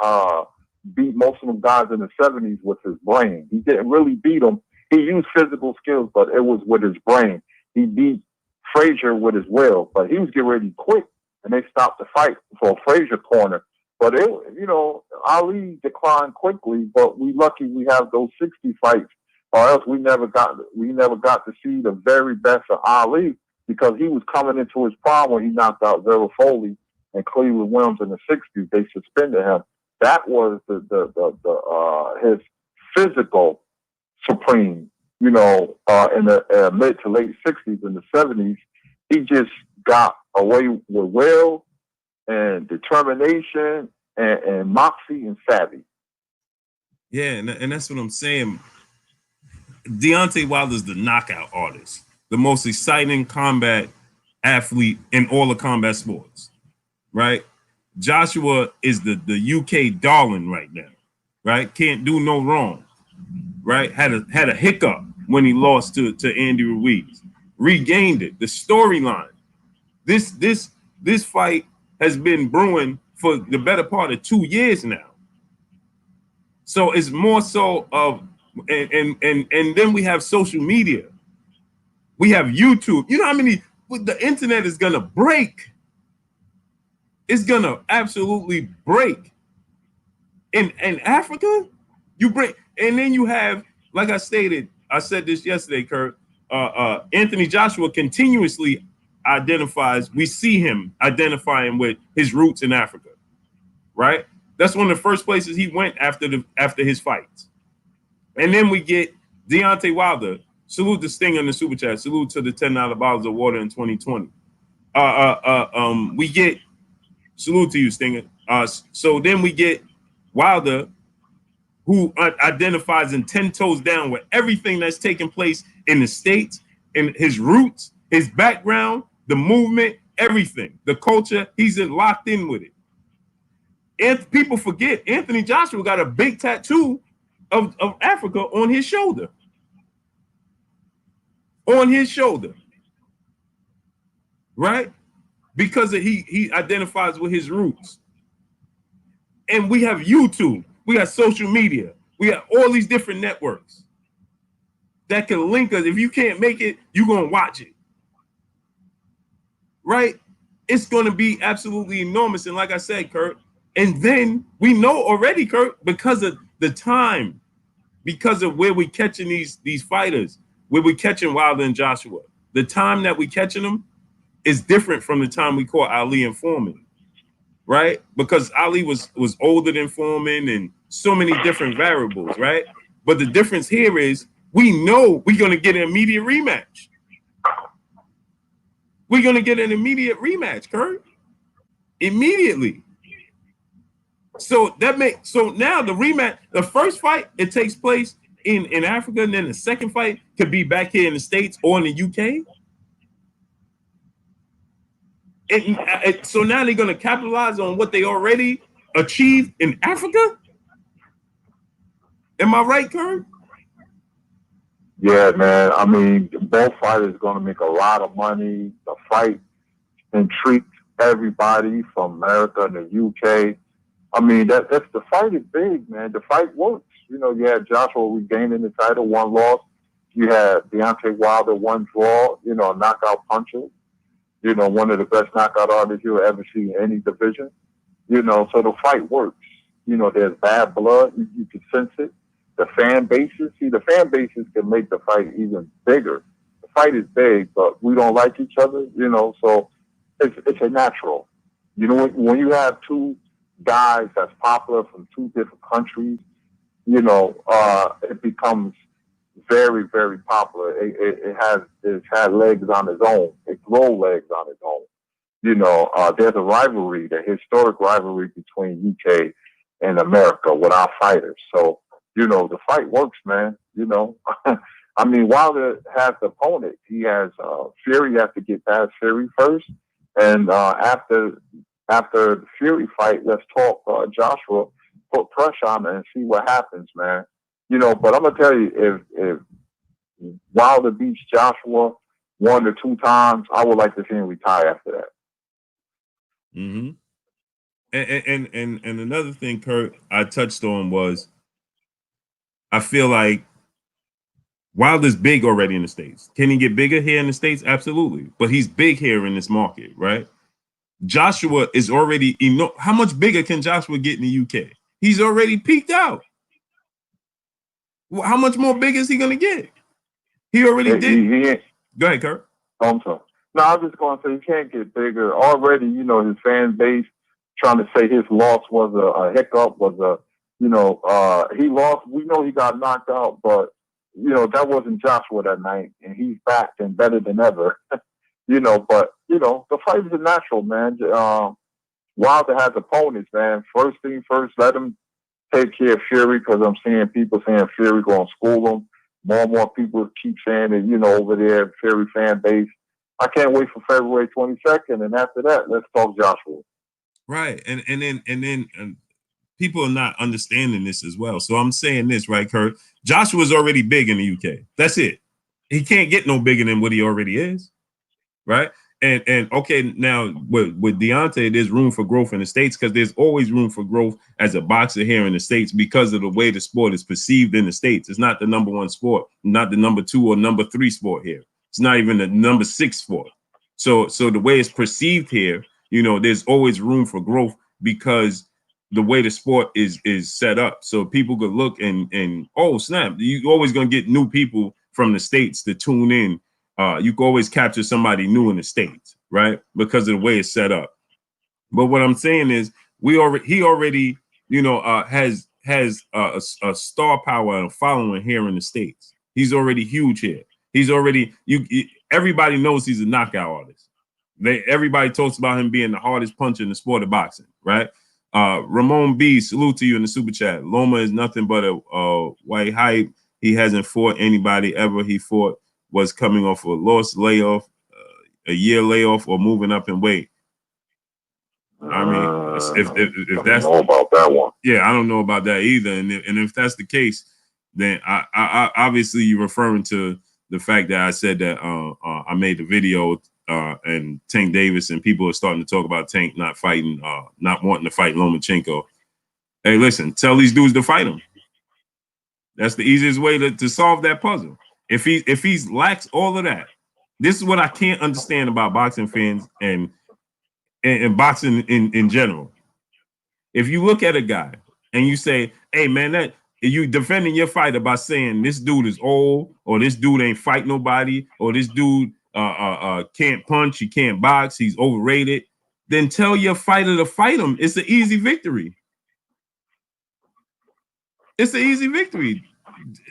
beat most of them guys in the 70s with his brain. He didn't really beat them. He used physical skills, but it was with his brain. He beat Frazier with his will, but he was getting ready to quit, and they stopped the fight for Frazier corner. But Ali declined quickly. But we lucky we have those 60 fights, or else we never got to see the very best of Ali because he was coming into his prime when he knocked out Zero Foley and Cleveland Williams in the 60s. They suspended him. That was his physical supreme. In the mid to late 60s and the 70s, he just got away with will and determination and moxie and savvy. Yeah, and that's what I'm saying. Deontay Wilder's the knockout artist, the most exciting combat athlete in all of combat sports, right? Joshua is the UK darling right now, right? Can't do no wrong, right? Had a hiccup when he lost to Andy Ruiz, regained it. The storyline, this fight has been brewing for the better part of 2 years now. So it's more so of and then we have social media. We have YouTube. You know how many the internet is gonna break. It's gonna absolutely break. In Africa, you break, and then you have, like I stated, I said this yesterday, Kurt. Anthony Joshua continuously identifies. We see him identifying with his roots in Africa, right? That's one of the first places he went after his fights. And then we get Deontay Wilder. Salute to Sting in the super chat. Salute to the $10 bottles of water in 2020. We get salute to you, Stinger. So then we get Wilder, who identifies in 10 toes down with everything that's taking place in the States, in his roots, his background, the movement, everything, the culture. He's locked in with it. And people forget Anthony Joshua got a big tattoo of Africa on his shoulder. On his shoulder. Right? Because he identifies with his roots. And we have YouTube. We got social media. We got all these different networks that can link us. If you can't make it, you're going to watch it. Right? It's going to be absolutely enormous. And like I said, Kurt, and then we know already, Kurt, because of the time, because of where we catching these fighters, where we catching Wilder and Joshua, the time that we catching them is different from the time we caught Ali and Foreman, right? Because Ali was older than Foreman and so many different variables, right? But the difference here is we know we're going to get an immediate rematch. We're going to get an immediate rematch, Kurt. Immediately. So now the rematch, the first fight, it takes place in Africa, and then the second fight could be back here in the States or in the UK. So now they're going to capitalize on what they already achieved in Africa? Am I right, Kurt? Yeah, man. I mean, both fighters going to make a lot of money. The fight intrigues everybody from America and the UK. I mean, that's the fight is big, man. The fight works. You had Joshua regaining the title, 1 loss. You had Deontay Wilder, 1 draw, a knockout puncher. One of the best knockout artists you'll ever see in any division. So the fight works. There's bad blood. You can sense it. The fan bases can make the fight even bigger. The fight is big, but we don't like each other, so it's a natural. When you have 2 guys that's popular from 2 different countries, it becomes very, very popular. It's had legs on its own. It grows legs on its own. There's a rivalry, the historic rivalry between UK in America with our fighters. So, you know, the fight works, man. You know, I mean, Wilder has the opponent. He has Fury has to get past Fury first, and after the Fury fight, let's talk Joshua. Put pressure on him and see what happens, man. You know, but I'm gonna tell you, if Wilder beats Joshua 1 to 2 times, I would like to see him retire after that. Mm-hmm. And another thing, Kurt, I touched on was I feel like Wilder's big already in the States. Can he get bigger here in the States? Absolutely. But he's big here in this market, right? Joshua is already, how much bigger can Joshua get in the UK? He's already peaked out. Well, how much more big is he going to get? He already did. Go ahead, Kurt. I'm sorry. No, I was just going to say he can't get bigger. Already, you know, his fan base trying to say his loss was a hiccup, was he lost. We know he got knocked out, but, you know, that wasn't Joshua that night, and he's back and better than ever. You know, but, you know, the fight is a natural, man. Wilder has opponents, man. First thing first, let him take care of Fury, because I'm seeing people saying Fury going to school him. More and more people keep saying it, you know, over there, Fury fan base. I can't wait for February 22nd, and after that, let's talk Joshua. Right, and then people are not understanding this as well. So I'm saying this, right, Kurt? Joshua's already big in the UK. That's it. He can't get no bigger than what he already is, right? And okay, now with Deontay, there's room for growth in the States, because there's always room for growth as a boxer here in the States because of the way the sport is perceived in the States. It's not the #1 sport, not the #2 or #3 sport here. It's not even the #6 sport. So the way it's perceived here, you know, there's always room for growth because the way the sport is set up. So people could look and oh snap, you're always gonna get new people from the States to tune in. You can always capture somebody new in the States, right? Because of the way it's set up. But what I'm saying is, he already, you know, has a star power and a following here in the States. He's already huge here. He's already everybody knows he's a knockout artist. Everybody talks about him being the hardest puncher in the sport of boxing, right? Ramon B, salute to you in the super chat. Loma is nothing but a white hype. He hasn't fought anybody ever. He fought was coming off a loss, layoff, a year layoff, or moving up in weight. I mean, if that's, I don't know about that one. Yeah, I don't know about that either. And if that's the case, then I obviously you're referring to the fact that I said that I made the video and Tank Davis, and people are starting to talk about Tank not fighting, not wanting to fight Lomachenko. Hey, listen, tell these dudes to fight him. That's the easiest way to solve that puzzle. If he's lacks all of that, this is what I can't understand about boxing fans and boxing in general. If you look at a guy and you say, hey man, that you defending your fighter by saying this dude is old, or this dude ain't fight nobody, or this dude can't punch, he can't box, he's overrated, then tell your fighter to fight him. It's an easy victory. It's an easy victory.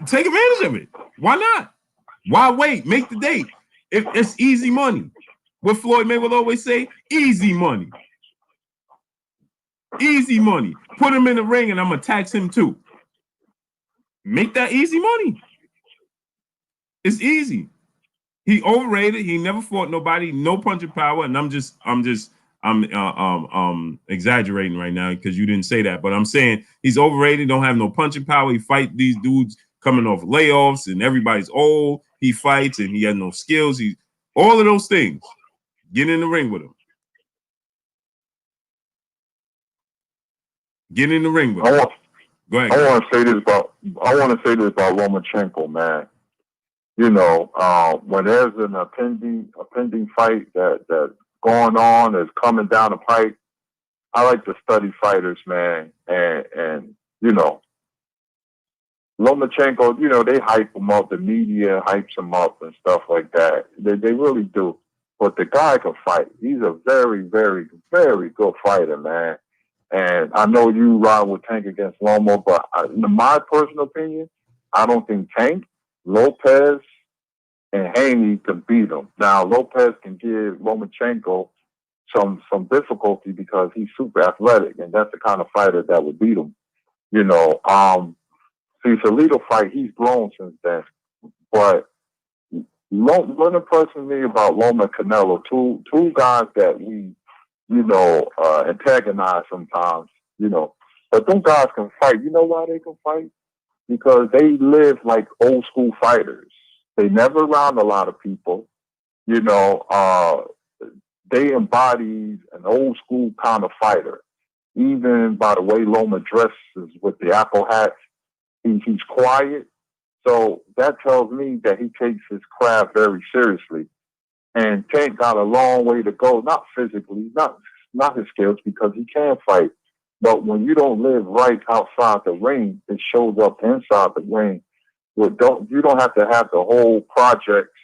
Take advantage of it. Why not? Why wait? Make the date. If it's easy money. What Floyd Mayweather always say, easy money. Easy money. Put him in the ring and I'm gonna tax him too. Make that easy money. It's easy. He overrated. He never fought nobody. No punching power. And I'm exaggerating right now because you didn't say that. But I'm saying he's overrated. Don't have no punching power. He fight these dudes coming off layoffs and everybody's old. He fights and he has no skills. He all of those things. Get in the ring with him. Get in the ring with him. Go ahead. I want to say this about Lomachenko, man. You know, when there's a pending fight that's going on, is coming down the pipe, I like to study fighters, man, and you know, Lomachenko, you know, they hype him up, the media hypes him up and stuff like that. They really do. But the guy can fight. He's a very, very, very good fighter, man. And I know you ride with Tank against Loma, but in my personal opinion, I don't think Tank, Lopez, and Haney can beat him. Now, Lopez can give Lomachenko some difficulty because he's super athletic, and that's the kind of fighter that would beat him. You know, see, Salido fight, he's grown since then. But what impresses me about Loma and Canelo, two guys that we, antagonize sometimes, but them guys can fight. You know why they can fight? Because they live like old school fighters. They never around a lot of people. You know, they embody an old school kind of fighter. Even by the way Loma dresses with the apple hat, he's quiet. So that tells me that he takes his craft very seriously. And Tank got a long way to go, not physically, not his skills, because he can fight. But when you don't live right outside the ring, it shows up inside the ring. You don't have to have the whole projects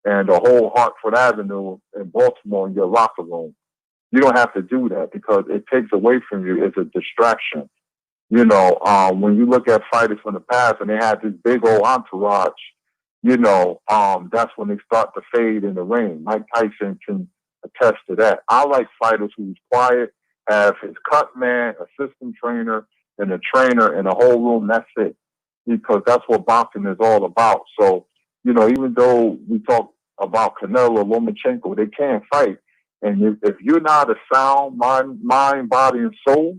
and the whole Hartford Avenue in Baltimore in your locker room. You don't have to do that because it takes away from you. It's a distraction. When you look at fighters from the past and they had this big old entourage, that's when they start to fade in the ring. Mike Tyson can attest to that. I like fighters who's quiet, have his cut man, assistant trainer, and a trainer in the whole room. That's it. Because that's what boxing is all about. So, even though we talk about Canelo, Lomachenko, they can't fight. And if you're not a sound mind, body, and soul,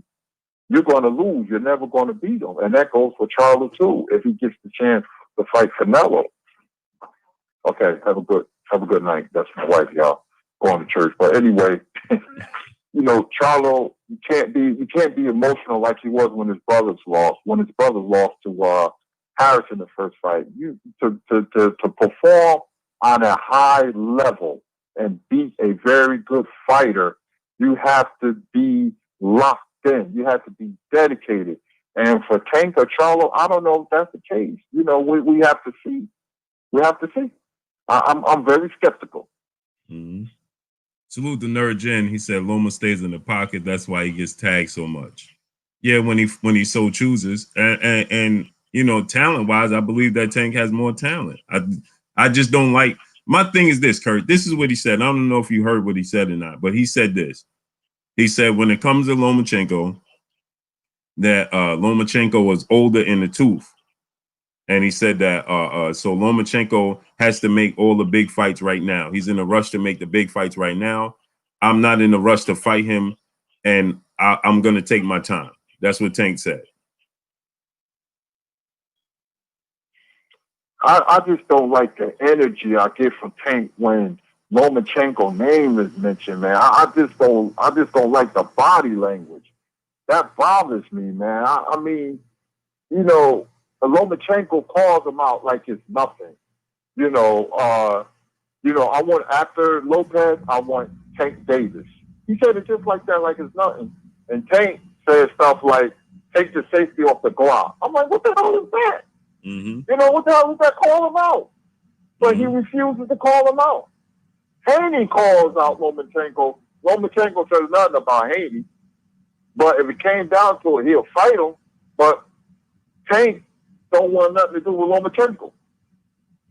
you're going to lose. You're never going to beat them. And that goes for Charlo, too, if he gets the chance to fight Canelo. Okay, have a good night. That's my wife, y'all. Going to church. But anyway, Charlo, you can't be emotional like he was when his brothers lost. When his brothers lost to Harris in the first fight. To perform on a high level and beat a very good fighter, you have to be locked in. You have to be dedicated. And for Tank or Charlo, I don't know if that's the case. We have to see. We have to see. I'm very skeptical. Mm-hmm. Salute the Nerd Jen. He said Loma stays in the pocket. That's why he gets tagged so much. Yeah, when he so chooses. And talent wise, I believe that Tank has more talent. I just don't like. My thing is this, Kurt. This is what he said. I don't know if you heard what he said or not, but he said this. He said when it comes to Lomachenko, that Lomachenko was older in the tooth. And he said that so Lomachenko has to make all the big fights right now. He's in a rush to make the big fights right now. I'm not in a rush to fight him, and I'm going to take my time. That's what Tank said. I just don't like the energy I get from Tank when Lomachenko's name is mentioned, man. I just don't like the body language. That bothers me, man. I mean, Lomachenko calls him out like it's nothing. I want after Lopez, I want Tank Davis. He said it just like that, like it's nothing. And Tank said stuff like, take the safety off the Glock. I'm like, what the hell is that? Mm-hmm. What the hell is that? Call him out. But he refuses to call him out. Haney calls out Lomachenko. Lomachenko says nothing about Haney. But if it came down to it, he'll fight him. But Tank don't want nothing to do with Lomachenko.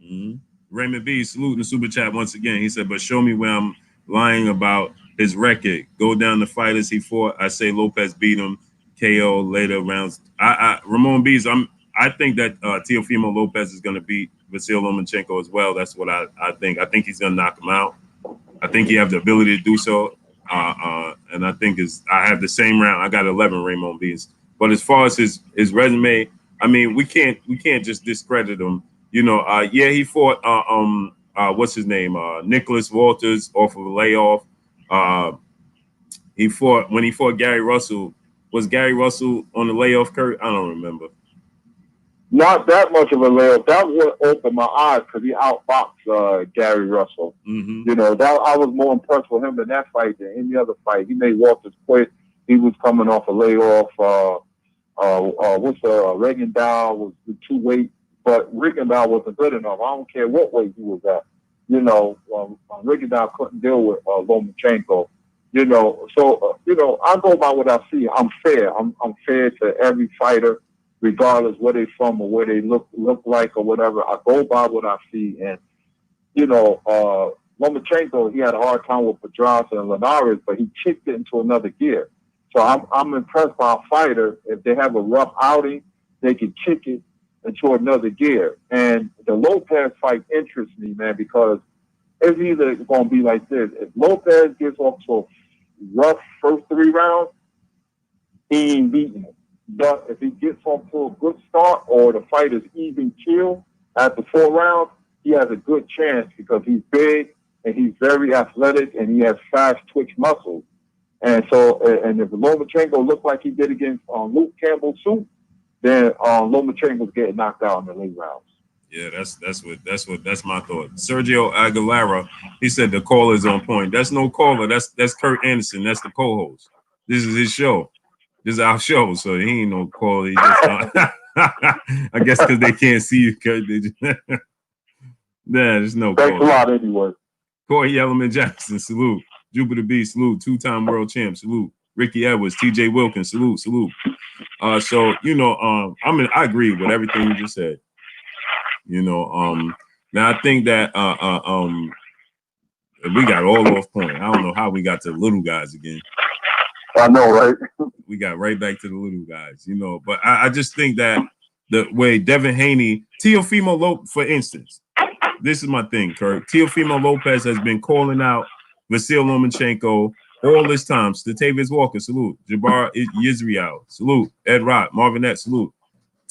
Mm-hmm. Raymond B, saluting the super chat once again. He said, but show me where I'm lying about his record. Go down the fighters he fought. I say Lopez beat him. KO later rounds. Ramon B's, I think that Teofimo Lopez is going to beat Vasil Lomachenko as well. That's what I think. I think he's going to knock him out. I think he have the ability to do so. And I think I have the same round. I got 11 Ramon B's. But as far as his resume, I mean, we can't just discredit him. He fought what's his name? Nicholas Walters off of a layoff. He fought Gary Russell. Was Gary Russell on the layoff, Kurt? I don't remember. Not that much of a layoff. That would open my eyes because he outboxed Gary Russell. Mm-hmm. That I was more impressed with him in that fight than any other fight. He made Walters quit. He was coming off a layoff. Regendow was the 2-weight, but Regendow wasn't good enough. I don't care what weight he was at. Regendow couldn't deal with Lomachenko. So I go by what I see. I'm fair. I'm fair to every fighter, regardless where they from or where they look like or whatever. I go by what I see. And, Lomachenko, he had a hard time with Pedraza and Linares, but he kicked it into another gear. So I'm impressed by a fighter. If they have a rough outing, they can kick it into another gear. And the Lopez fight interests me, man, because it's either going to be like this. If Lopez gets off to a rough first 3 rounds, he ain't beating him. But if he gets off to a good start or the fight is even keel after 4 rounds, he has a good chance because he's big and he's very athletic and he has fast twitch muscles. And so, and if Lomachenko looked like he did against Luke Campbell Soup, then Lomachenko's getting knocked out in the late rounds. Yeah, that's my thought. Sergio Aguilera, he said the caller is on point. That's no caller. That's Kurt Anderson. That's the co-host. This is his show. This is our show, so he ain't no caller. He just I guess because they can't see you, Kurt. Nah, there's no Thanks caller. a lot anyway. Corey Yellowman Jackson, salute. Jupiter B, salute. 2-time world champ, salute. Ricky Edwards, TJ Wilkins, salute. So I agree with everything you just said. Now I think that we got all off point. I don't know how we got to the little guys again. I know, right? We got right back to the little guys, but I just think that the way Devin Haney, Teofimo Lopez, for instance, this is my thing, Kurt. Teofimo Lopez has been calling out Vasyl Lomachenko all this time. Statavius Walker, salute. Jabbar Yisrael, salute. Ed Rock, Marvinette, salute.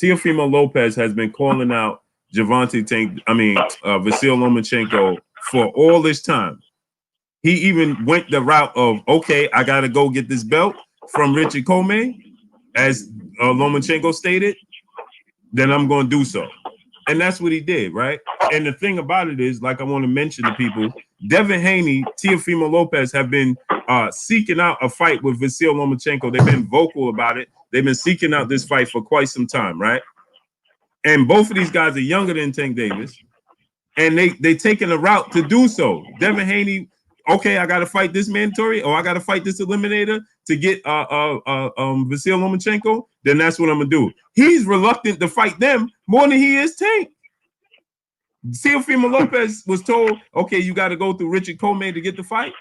Teofimo Lopez has been calling out Vasyl Lomachenko for all this time. He even went the route of, okay, I got to go get this belt from Richard Comey, as Lomachenko stated, then I'm going to do so. And that's what he did, right? And the thing about it is, like I want to mention to people, Devin Haney, Teofimo Lopez have been seeking out a fight with Vasyl Lomachenko. They've been vocal about it. They've been seeking out this fight for quite some time, right? And both of these guys are younger than Tank Davis. And they taking a route to do so. Devin Haney, okay, I got to fight this mandatory, or I got to fight this eliminator to get Vasyl Lomachenko, then that's what I'm going to do. He's reluctant to fight them more than he is Tank. Teofimo Lopez was told, okay, you got to go through Richard Comey to get the fight.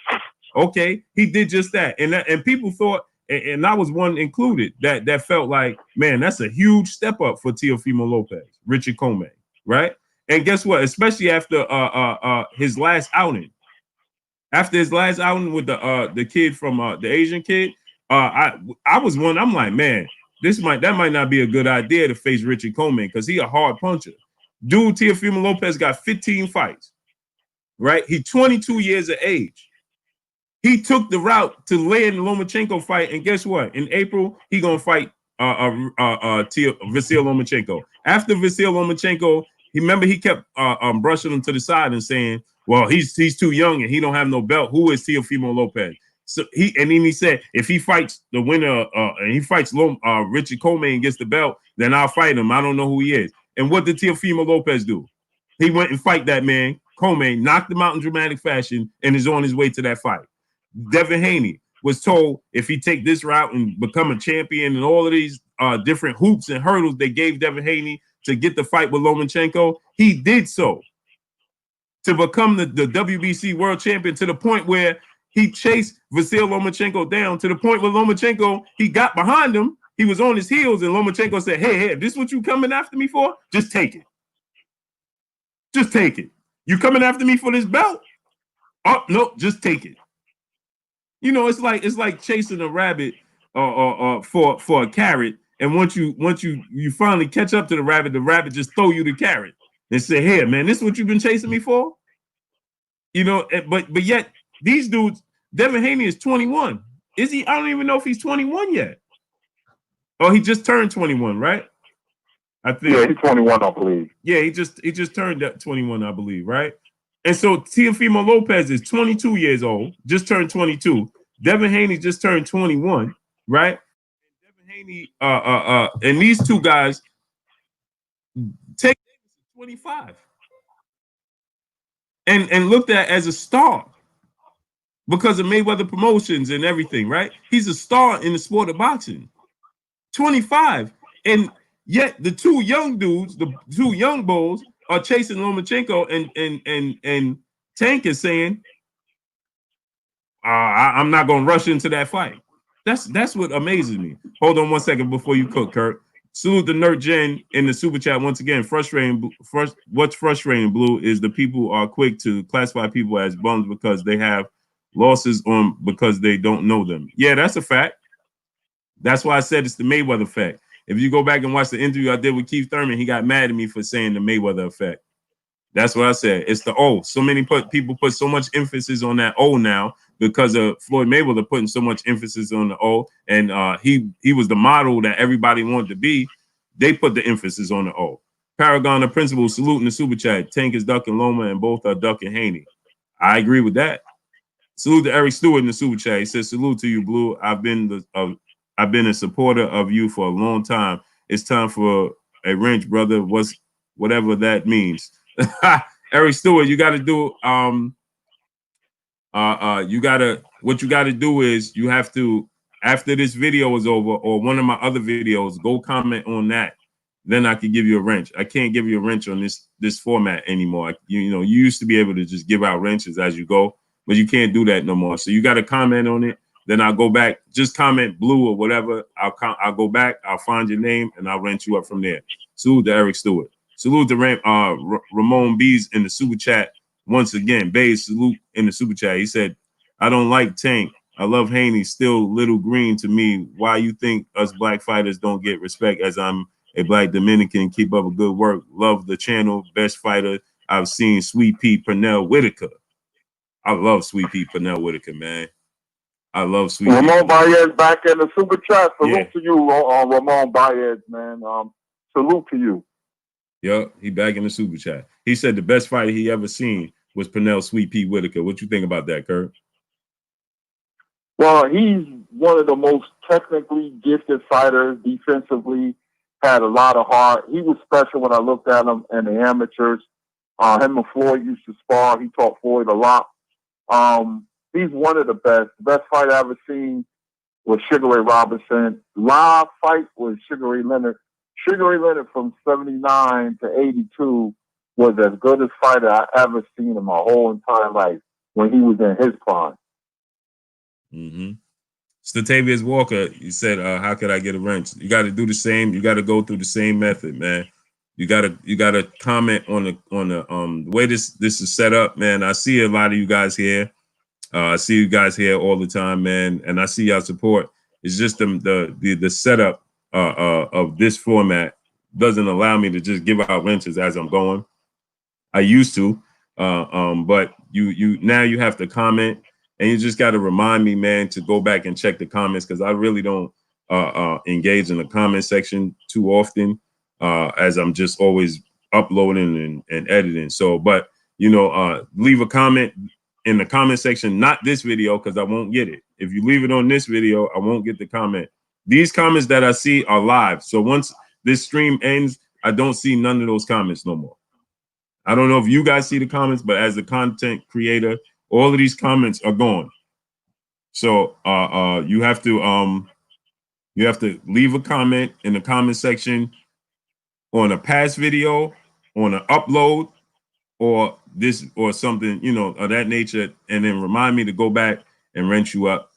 Okay, he did just that. And people thought, and I was one included, that felt like, man, that's a huge step up for Teofimo Lopez, Richard Comey, right? And guess what? Especially after his last outing. After his last outing with the kid from the Asian kid, I was one. I'm like, man, that might not be a good idea to face Richard Comey because he a hard puncher. Dude, Teofimo Lopez got 15 fights, right? He's 22 years of age. He took the route to land the Lomachenko fight, and guess what? In April, he gonna fight Vasyl Lomachenko. After Vasyl Lomachenko, he kept brushing him to the side and saying, well, he's too young and he don't have no belt. Who is Teofimo Lopez? So then he said, if he fights the winner and he fights Richard Comey and gets the belt, then I'll fight him. I don't know who he is. And what did Teofimo Lopez do? He went and fight that man, Comey, knocked him out in dramatic fashion, and is on his way to that fight. Devin Haney was told if he take this route and become a champion and all of these different hoops and hurdles they gave Devin Haney to get the fight with Lomachenko, he did so to become the WBC world champion, to the point where he chased Vasyl Lomachenko down, to the point where Lomachenko, he got behind him, he was on his heels, and Lomachenko said, hey, this is what you coming after me for? Just take it. Just take it. You coming after me for this belt? Oh, no, just take it. It's like chasing a rabbit for a carrot, and once you finally catch up to the rabbit just throw you the carrot and say, "Here, man, this is what you've been chasing me for." But yet these dudes, Devin Haney is 21. Is he? I don't even know if he's 21 yet. Oh, he just turned 21, right? I think. Yeah, he's 21, I believe. Yeah, he just turned 21, I believe, right? And so Teofimo Lopez is 22 years old, just turned 22. Devin Haney just turned 21, right? And Devin Haney, and these two guys take 25 and looked at as a star because of Mayweather Promotions and everything, right? He's a star in the sport of boxing. 25, and yet the two young dudes, the two young bulls, are chasing Lomachenko, and Tank is saying, I'm not going to rush into that fight. That's what amazes me. Hold on 1 second before you cook, Kurt. Salute the Nerd Jen in the super chat once again. What's frustrating, Blue, is the people are quick to classify people as bums because they have losses on because they don't know them. Yeah, that's a fact. That's why I said it's the Mayweather effect. If you go back and watch the interview I did with Keith Thurman, he got mad at me for saying the Mayweather effect. That's what I said. It's the O. So many people put so much emphasis on that O now because of Floyd Mayweather putting so much emphasis on the O, and he was the model that everybody wanted to be. They put the emphasis on the O. Paragon of Principle, saluting the super chat. Tank is ducking Loma, and both are ducking Haney. I agree with that. Salute to Eric Stewart in the super chat. He says, "Salute to you, Blue. I've been a supporter of you for a long time. It's time for a wrench, brother. Whatever that means." Eric Stewart, you got to do what you got to do is you have to, after this video is over or one of my other videos, go comment on that. Then I can give you a wrench. I can't give you a wrench on this format anymore. You know, you used to be able to just give out wrenches as you go, but you can't do that no more. So you got to comment on it. Then I'll go back, just comment Blue or whatever. I'll go back, I'll find your name, and I'll wrench you up from there. Salute to Eric Stewart. Salute to Ramon Bees in the super chat once again. Bays, salute in the super chat. He said, "I don't like Tank. I love Haney. Still little green to me. Why you think us black fighters don't get respect? As I'm a black Dominican, keep up a good work. Love the channel. Best fighter I've seen. Sweet Pea Pernell Whitaker. I love Sweet Pea Pernell Whitaker, man. I love Sweet Pea. Ramon Baez back in the super chat. Salute to you, Ramon Baez, man. Salute to you. Yep, he back in the super chat. He said the best fight he ever seen was Pernell Sweet Pea Whitaker. What you think about that, Kurt? Well, he's one of the most technically gifted fighters. Defensively, had a lot of heart. He was special when I looked at him in the amateurs. Him and Floyd used to spar. He taught Floyd a lot. He's one of the best. The best fight I ever seen was Sugar Ray Robinson. Live fight was Sugar Ray Leonard. Sugar Ray Leonard from 79 to 82 was as good a fighter I ever seen in my whole entire life when he was in his prime. Mm-hmm. Statavius Walker, you said, how could I get a wrench? You got to do the same. You got to go through the same method, man. You gotta comment on the way this is set up, man. I see a lot of you guys here. I see you guys here all the time, man, and I see y'all support. It's just the setup of this format doesn't allow me to just give out wrenches as I'm going. I used to, but you now you have to comment, and you just got to remind me, man, to go back and check the comments because I really don't engage in the comment section too often, as I'm just always uploading and editing. So, but you know, leave a comment in the comment section, not this video, because I won't get it. If you leave it on this video, I won't get the comment. These comments that I see are live. So once this stream ends, I don't see none of those comments no more. I don't know if you guys see the comments, but as a content creator, all of these comments are gone. So you have to leave a comment in the comment section on a past video, on an upload, or this or something, you know, of that nature, and then remind me to go back and wrench you up,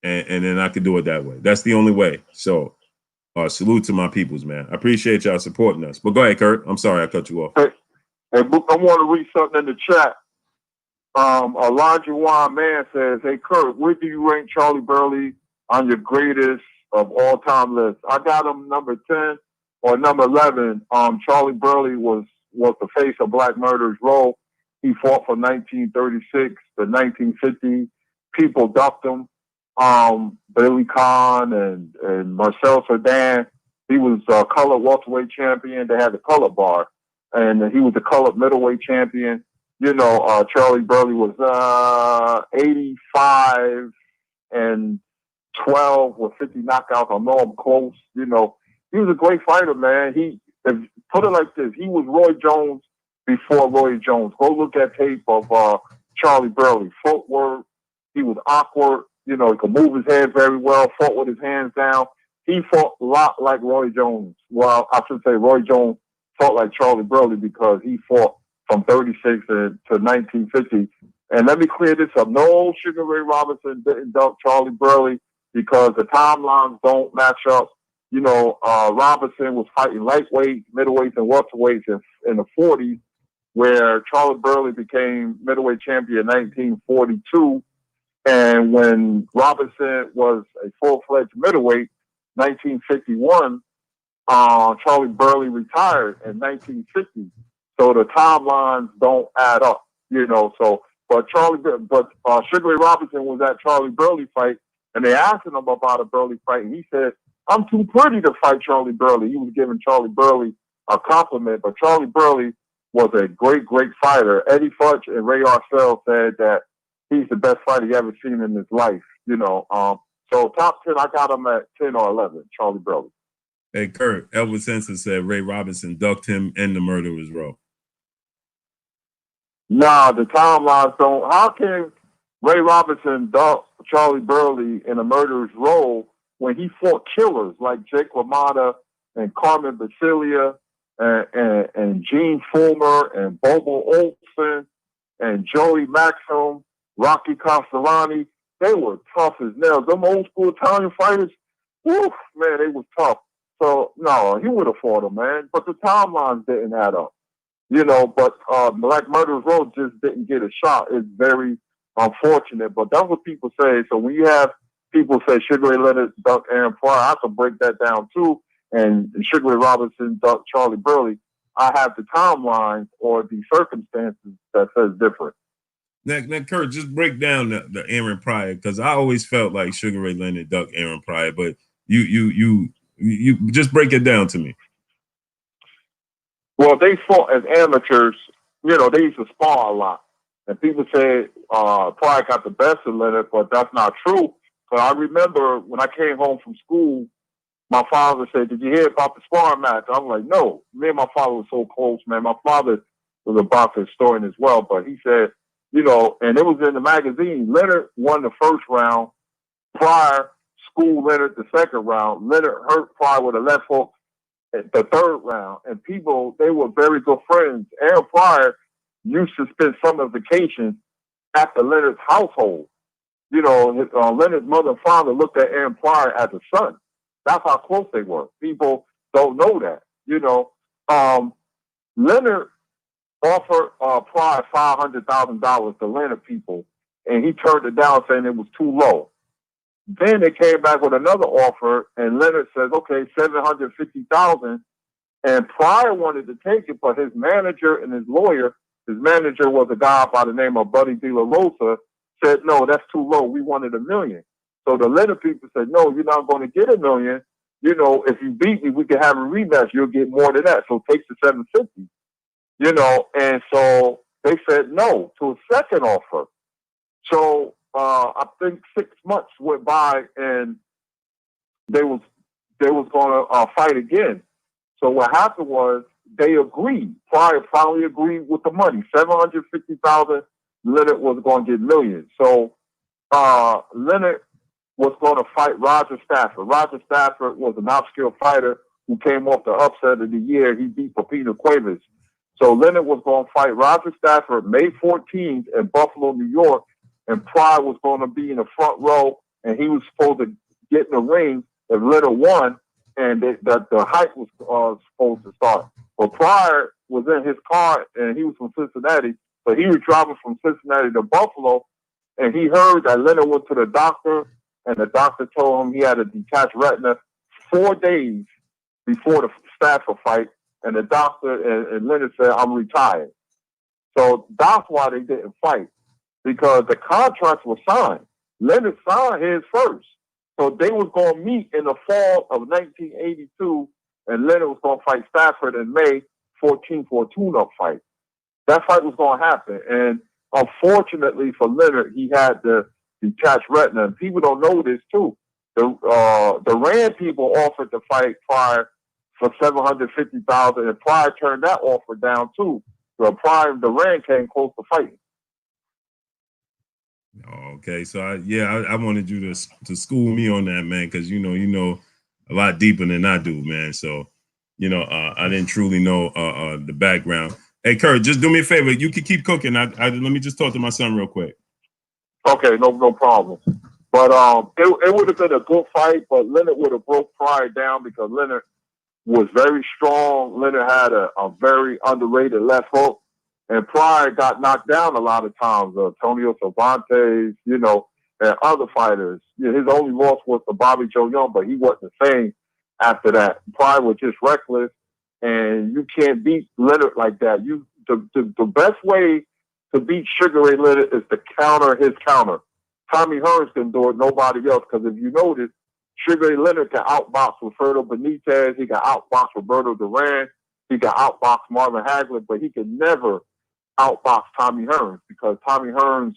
and then I could do it that way. That's the only way. So salute to my peoples, man. I appreciate y'all supporting us. But go ahead, Kurt. I'm sorry I cut you off. Hey, I want to read something in the chat. Elijah Juan Man says, "Hey Kurt, where do you rank Charlie Burley on your greatest of all time list?" I got him number 10 or number 11. Charlie Burley was the face of Black Murder's role. He fought from 1936 to 1950. People ducked him. Billy Conn and Marcel Cerdan. He was a colored welterweight champion. They had the color bar, and he was the colored middleweight champion. You know, Charlie Burley was 85 and 12 with 50 knockouts. I know I'm close. You know, he was a great fighter, man. Put it like this: he was Roy Jones before Roy Jones. Go look at tape of Charlie Burley. Footwork. He was awkward. You know, he could move his head very well. Fought with his hands down. He fought a lot like Roy Jones. Well, I should say Roy Jones fought like Charlie Burley because he fought from 36 to 1950. And let me clear this up. No, Sugar Ray Robinson didn't duck Charlie Burley. because the timelines don't match up. You know, Robinson was fighting lightweight, middleweights, and welterweights in the 40s, where Charlie Burley became middleweight champion in 1942. And when Robinson was a full-fledged middleweight, 1951, Charlie Burley retired in 1950. So the timelines don't add up, you know. So, but Sugar Ray Robinson was at Charlie Burley fight, and they asked him about a Burley fight, and he said, "I'm too pretty to fight Charlie Burley." He was giving Charlie Burley a compliment, but Charlie Burley was a great, great fighter. Eddie Futch and Ray Arcel said that he's the best fighter he ever seen in his life, you know. So top 10, I got him at 10 or 11, Charlie Burley. Hey, Kurt, Elwood Sensor said Ray Robinson ducked him in the murderer's row. Nah, the timelines don't. How can Ray Robinson duck Charlie Burley in a murderer's row when he fought killers like Jake LaMotta and Carmen Basilia and Gene Fulmer and Bobo Olsen and Joey Maxim, Rocky Castellani? They were tough as nails. Them old school Italian fighters, whew, man, they was tough. So, no, he would have fought him, man. But the timelines didn't add up. You know, but Black Murderers Row just didn't get a shot. It's very unfortunate, but that's what people say. So when you have people say Sugar Ray Leonard ducked Aaron Pryor, I can break that down too. And Sugar Ray Robinson ducked Charlie Burley. I have the timeline or the circumstances that says different. Now, Kurt, just break down the Aaron Pryor, because I always felt like Sugar Ray Leonard ducked Aaron Pryor, but you just break it down to me. Well, they fought as amateurs. You know, they used to spar a lot. And people say Pryor got the best of Leonard, but that's not true. But I remember when I came home from school, my father said, "Did you hear about the sparring match?" I was like, "No." Me and my father were so close, man. My father was a boxing historian as well, but he said, you know, and it was in the magazine, Leonard won the first round. Pryor schooled Leonard the second round. Leonard hurt Pryor with a left hook the third round, and people, they were very good friends. Aaron Pryor used to spend summer vacations at the Leonard's household. You know, Leonard's mother and father looked at Aaron Pryor as a son. That's how close they were. People don't know that. You know, Leonard offered Pryor $500,000 to Leonard people, and he turned it down saying it was too low. Then they came back with another offer, and Leonard says, "Okay, $750,000." And Pryor wanted to take it, but his manager and his lawyer, his manager was a guy by the name of Buddy De La Rosa, said, "No, that's too low. We wanted $1 million." So the Leonard people said, "No, you're not going to get $1 million. You know, if you beat me, we can have a rematch. You'll get more than that. So take the $750." You know, and so they said no to a second offer. So I think 6 months went by, and they was going to fight again. So what happened was they agreed. Pryor finally agreed with the money, $750,000. Leonard was going to get millions. So Leonard was going to fight Roger Stafford. Roger Stafford was an obscure fighter who came off the upset of the year. He beat Pepino Cuevas. So Leonard was going to fight Roger Stafford May 14th in Buffalo, New York, and Pryor was going to be in the front row, and he was supposed to get in the ring if Leonard won, and the hype was supposed to start. But Pryor was in his car, and he was from Cincinnati, so he was driving from Cincinnati to Buffalo, and he heard that Leonard went to the doctor, and the doctor told him he had a detached retina 4 days before the Stafford fight, and the doctor and Leonard said, "I'm retired." So that's why they didn't fight, because the contracts were signed. Leonard signed his first. So they was going to meet in the fall of 1982, and Leonard was going to fight Stafford in May 14th for a tune-up fight. That fight was going to happen. And unfortunately for Leonard, he had the detached retina. And people don't know this, too. The Rand people offered to fight Pryor for $750,000, and Pryor turned that offer down, too. So Pryor and the Rand came close to fighting. Okay, so I wanted you to school me on that, man, because you know a lot deeper than I do, man. So I didn't truly know the background. Hey, Kurt, just do me a favor. You can keep cooking. Let me just talk to my son real quick. Okay, no problem. But it would have been a good fight, but Leonard would have broke Pride down because Leonard was very strong. Leonard had a very underrated left hook, and Pride got knocked down a lot of times. Antonio Cervantes, you know, and other fighters. You know, his only loss was to Bobby Joe Young, but he wasn't the same after that. Pride was just reckless, and you can't beat Leonard like that. The best way to beat Sugar Ray Leonard is to counter his counter. Tommy Hearns can do it, nobody else, because if you notice, Sugar Ray Leonard can outbox Roberto Benitez, he can outbox Roberto Duran, he can outbox Marvin Hagler, but he can never outbox Tommy Hearns because Tommy Hearns'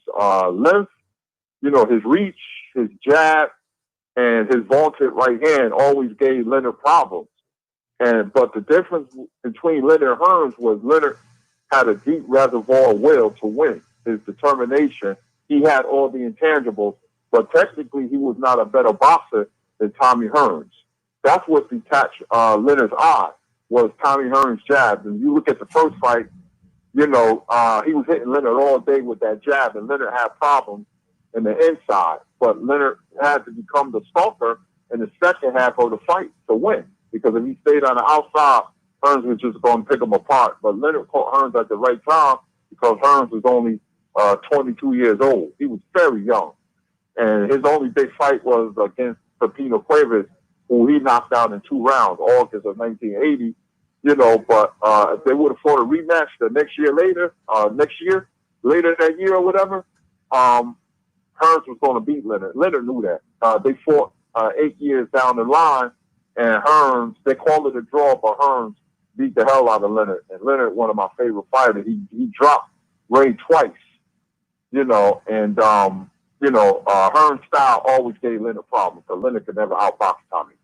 length, you know, his reach, his jab, and his vaunted right hand always gave Leonard problems. But the difference between Leonard and Hearns was Leonard had a deep reservoir of will to win, his determination. He had all the intangibles, but technically he was not a better boxer than Tommy Hearns. That's what detached Leonard's eye, was Tommy Hearns' jab. And you look at the first fight, you know, he was hitting Leonard all day with that jab, and Leonard had problems in the inside. But Leonard had to become the stalker in the second half of the fight to win, because if he stayed on the outside, Hearns was just going to pick him apart. But Leonard caught Hearns at the right time because Hearns was only 22 years old. He was very young. And his only big fight was against Pepino Cuevas, who he knocked out in 2 rounds, August of 1980. You know, but if they would have fought a rematch the next year, later that year or whatever, Hearns was going to beat Leonard. Leonard knew that. They fought 8 years down the line, and Hearns, they called it a draw, but Hearns beat the hell out of Leonard. And Leonard, one of my favorite fighters, he dropped Ray twice. You know, and Hearns' style always gave Leonard problems, so Leonard could never outbox Tommy.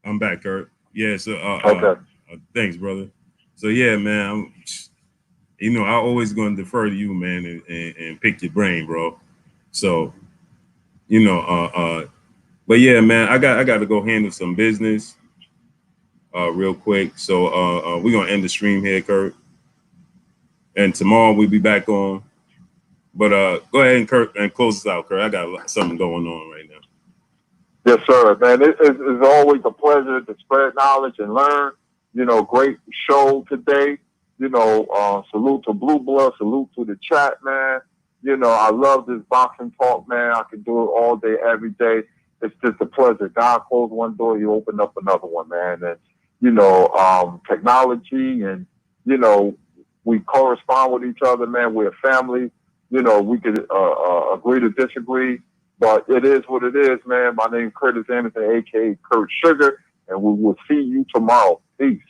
I'm back, Kurt. Yeah, so okay. Thanks, brother. So yeah, man, you know, I always gonna defer to you, man, and pick your brain, bro. So, you know, but yeah, man, I got to go handle some business real quick. So we're gonna end the stream here, Kurt. And tomorrow we'll be back on. But go ahead and Kurt and close us out, Kurt. I got something going on right now. Yes, sir, man. It's always a pleasure to spread knowledge and learn. You know, great show today. You know, salute to Blue Blood, salute to the chat, man. You know, I love this boxing talk, man. I can do it all day, every day. It's just a pleasure. God closed one door, He opened up another one, man. And, you know, technology and, you know, we correspond with each other, man. We're a family. You know, we could agree to disagree, but it is what it is, man. My name is Curtis Anderson, a.k.a. Kurt Sugar, and we will see you tomorrow. Peace.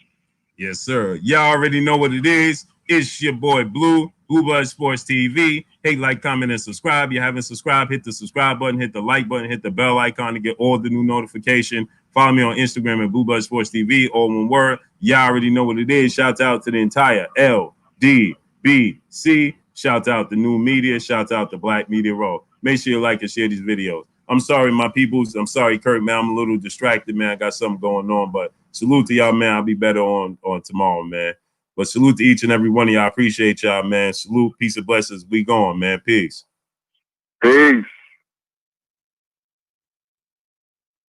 Yes, sir. Y'all already know what it is. It's your boy Blue Blood Sports TV. Hey, like, comment, and subscribe. If you haven't subscribed, hit the subscribe button, hit the like button, hit the bell icon to get all the new notification. Follow me on Instagram at Blue Blood Sports TV, all one word. Y'all already know what it is. Shout out to the entire LDBC. Shout out to New Media. Shout out to Black Media Raw. Make sure you like and share these videos. I'm sorry, my peoples. I'm sorry, Kurt, man. I'm a little distracted, man. I got something going on, but salute to y'all, man. I'll be better on tomorrow, man. But salute to each and every one of y'all. I appreciate y'all, man. Salute, peace and blessings. We gone, man. Peace. Peace.